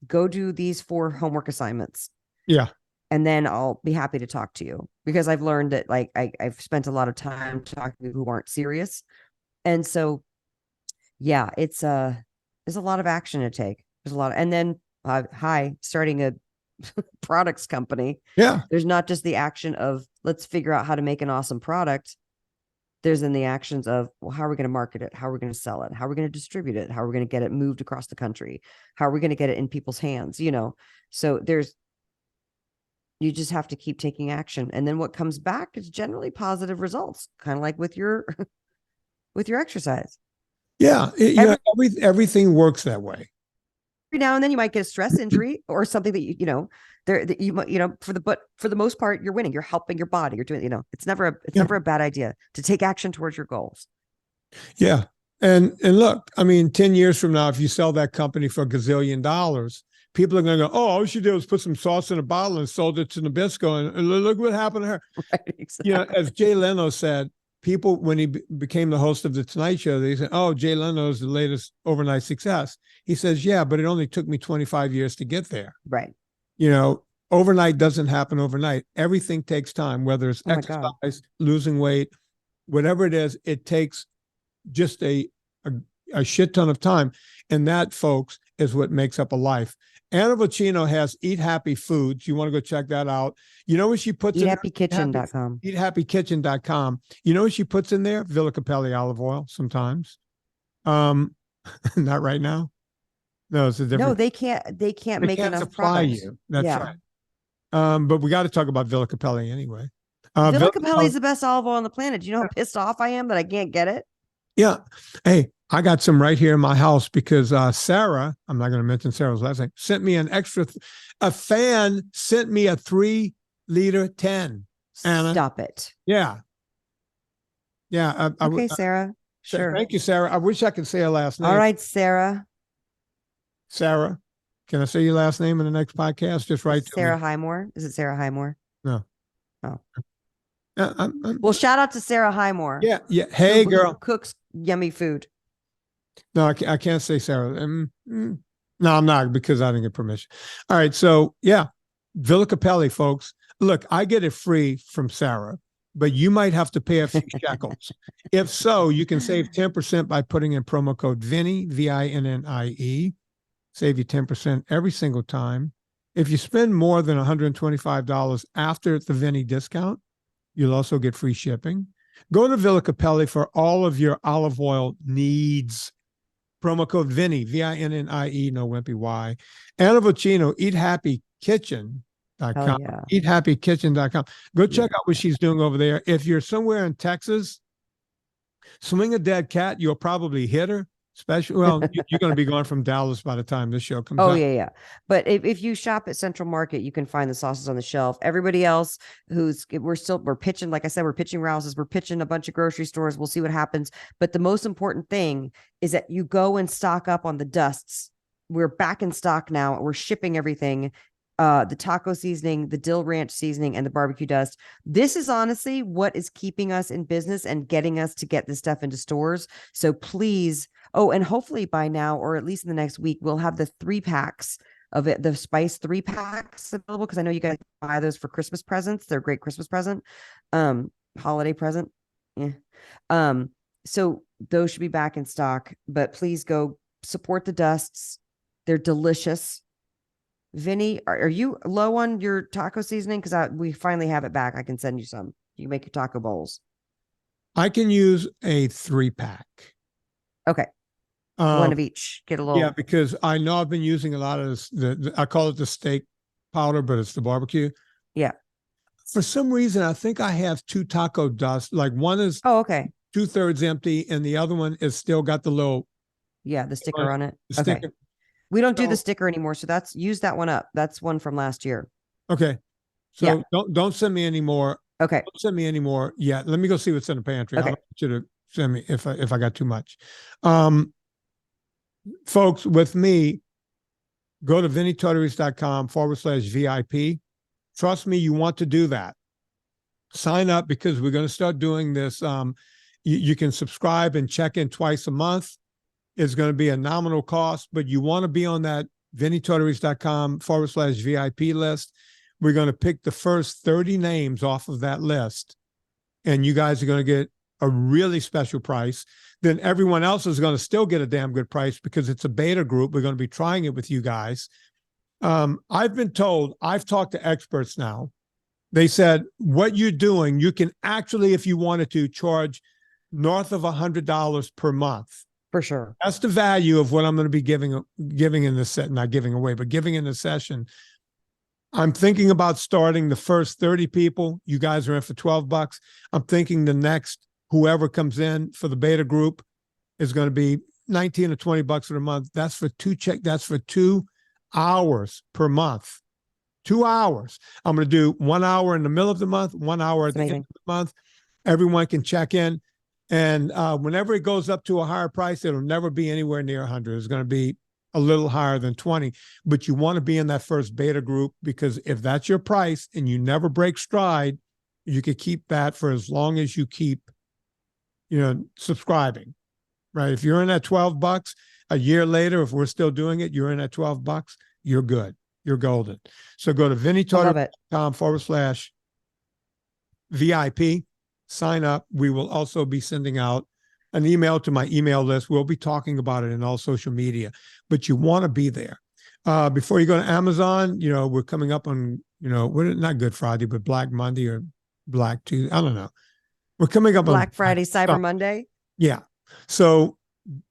go do these 4 homework assignments. Yeah. And then I'll be happy to talk to you, because I've learned that I've spent a lot of time talking to people who aren't serious. And so Yeah, there's a lot of action to take. There's a lot, and then starting a products company. Yeah. There's not just the action of let's figure out how to make an awesome product. There's then the actions of, well, how are we going to market it? How are we going to sell it? How are we going to distribute it? How are we going to get it moved across the country? How are we going to get it in people's hands? So you just have to keep taking action. And then what comes back is generally positive results, kind of like with your exercise. Yeah. Everything works that way. Every now and then you might get a stress injury or something that for the most part, you're winning. You're helping your body. You're doing, it's never a bad idea to take action towards your goals. Yeah. And look, I mean, 10 years from now, if you sell that company for $1 gazillion, people are going to go, oh, all she did was put some sauce in a bottle and sold it to Nabisco. And look what happened to her. Right, exactly. As Jay Leno said, people, when he became the host of The Tonight Show, they said, oh, Jay Leno is the latest overnight success. He says, yeah, but it only took me 25 years to get there. Right. Overnight doesn't happen overnight. Everything takes time, whether it's exercise, losing weight, whatever it is, it takes just a shit ton of time. And that, folks, is what makes up a life. Anna Vocino has Eat Happy Foods. You want to go check that out. You know what she puts in EatHappyKitchen.com. EatHappyKitchen.com. You know what she puts in there? Villa Capelli olive oil sometimes. Not right now. No, it's a different. No, they can't make enough supply products. you. That's right. But we got to talk about Villa Capelli anyway. Villa Capelli is the best olive oil on the planet. Do you know how pissed off I am that I can't get it? Yeah. Hey, I got some right here in my house because Sarah, I'm not going to mention Sarah's last name, sent me a fan sent me a 3-liter 10. Anna. Stop it. Yeah. Yeah. Okay, Sarah. Sure. Thank you, Sarah. I wish I could say her last name. All right, Sarah. Sarah. Can I say your last name in the next podcast? Just write to Sarah me. Highmore. Is it Sarah Highmore? No. Oh. Well, shout out to Sarah Highmore. Yeah. Yeah. Hey, girl. Cooks yummy food. No, I can't say Sarah. No, I'm not, because I didn't get permission. All right. So, yeah, Villa Capelli, folks. Look, I get it free from Sarah, but you might have to pay a few shekels. If so, you can save 10% by putting in promo code Vinnie, VINNIE. Save you 10% every single time. If you spend more than $125 after the Vinnie discount, you'll also get free shipping. Go to Villa Capelli for all of your olive oil needs. Promo code Vinnie, VINNIE, no wimpy Y. Anna Vocino, EatHappyKitchen.com. Yeah. EatHappyKitchen.com. Go check out what she's doing over there. If you're somewhere in Texas, swing a dead cat, you'll probably hit her. You're going to be gone from Dallas by the time this show comes out. Oh, yeah. But if you shop at Central Market, you can find the sauces on the shelf. Everybody else we're pitching, like I said, we're pitching Rouse's, we're pitching a bunch of grocery stores. We'll see what happens. But the most important thing is that you go and stock up on the dusts. We're back in stock now. We're shipping everything. The taco seasoning, the dill ranch seasoning, and the barbecue dust. This is honestly what is keeping us in business and getting us to get this stuff into stores. So please, and hopefully by now, or at least in the next week, we'll have the 3-packs of it, the spice 3-packs available, because I know you guys buy those for Christmas presents. They're a great Christmas present, holiday present. Yeah. So those should be back in stock, but please go support the dusts. They're delicious. Vinnie, are you low on your taco seasoning? Because we finally have it back. I can send you some. You can make your taco bowls. I can use a 3-pack. Okay. One of each. Get a little. Yeah, because I know I've been using a lot of this. I call it the steak powder, but it's the barbecue. Yeah. For some reason, I think I have 2 taco dust. Like one is 2/3 empty, and the other one is still got the little. Yeah, the sticker on it. The sticker. We don't do the sticker anymore, so use that one up. That's one from last year. Okay. So don't send me any more. Okay. Don't send me any more yet. Let me go see what's in the pantry. Okay. I don't want you to send me if I got too much. Folks, with me, go to VinnieTortorich.com/VIP. Trust me, you want to do that. Sign up, because we're going to start doing this. You can subscribe and check in twice a month. It's going to be a nominal cost, but you want to be on that VinnieTortorich.com/VIP list. We're going to pick the first 30 names off of that list, and you guys are going to get a really special price, then everyone else is going to still get a damn good price because it's a beta group. We're going to be trying it with you guys. I've been told, I've talked to experts now. They said, what you're doing, you can actually, if you wanted to, charge north of $100 per month. For sure. That's the value of what I'm going to be giving in this set, not giving away, but giving in the session. I'm thinking about starting the first 30 people. You guys are in for $12. I'm thinking the next, whoever comes in for the beta group is going to be 19 or 20 bucks a month. That's for that's for 2 hours per month. 2 hours. I'm going to do 1 hour in the middle of the month, 1 hour at the end of the month. Everyone can check in. And whenever it goes up to a higher price, it'll never be anywhere near 100. It's going to be a little higher than 20. But you want to be in that first beta group, because if that's your price and you never break stride, you could keep that for as long as you keep, subscribing, right? If you're in at $12, a year later, if we're still doing it, you're in at $12, you're good. You're golden. So go to VinnieTortorich.com/VIP. Sign up. We will also be sending out an email to my email list. We'll be talking about it in all social media, but you want to be there. Before you go to Amazon, we're coming up on, we're not Good Friday, but Black Monday or Black Tuesday. I don't know. We're coming up Black on Friday, Cyber Monday. Yeah. So,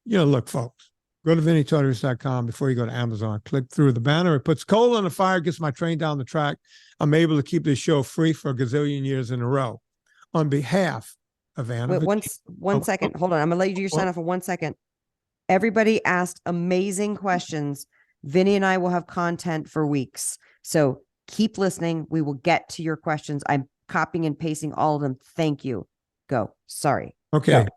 look, folks, go to VinnieTortorich.com before you go to Amazon. Click through the banner. It puts coal on the fire, gets my train down the track. I'm able to keep this show free for a gazillion years in a row. On behalf of Anna. Wait, one second. Hold on. I'm going to let you do your sign off for 1 second. Everybody asked amazing questions. Vinnie and I will have content for weeks. So keep listening. We will get to your questions. I'm copying and pasting all of them. Thank you. Go. Sorry. Okay. Go.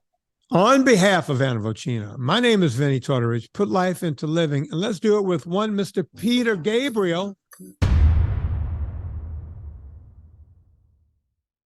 On behalf of Anna Vocino, my name is Vinnie Tortorich. Put life into living, and let's do it with one Mr. Peter Gabriel.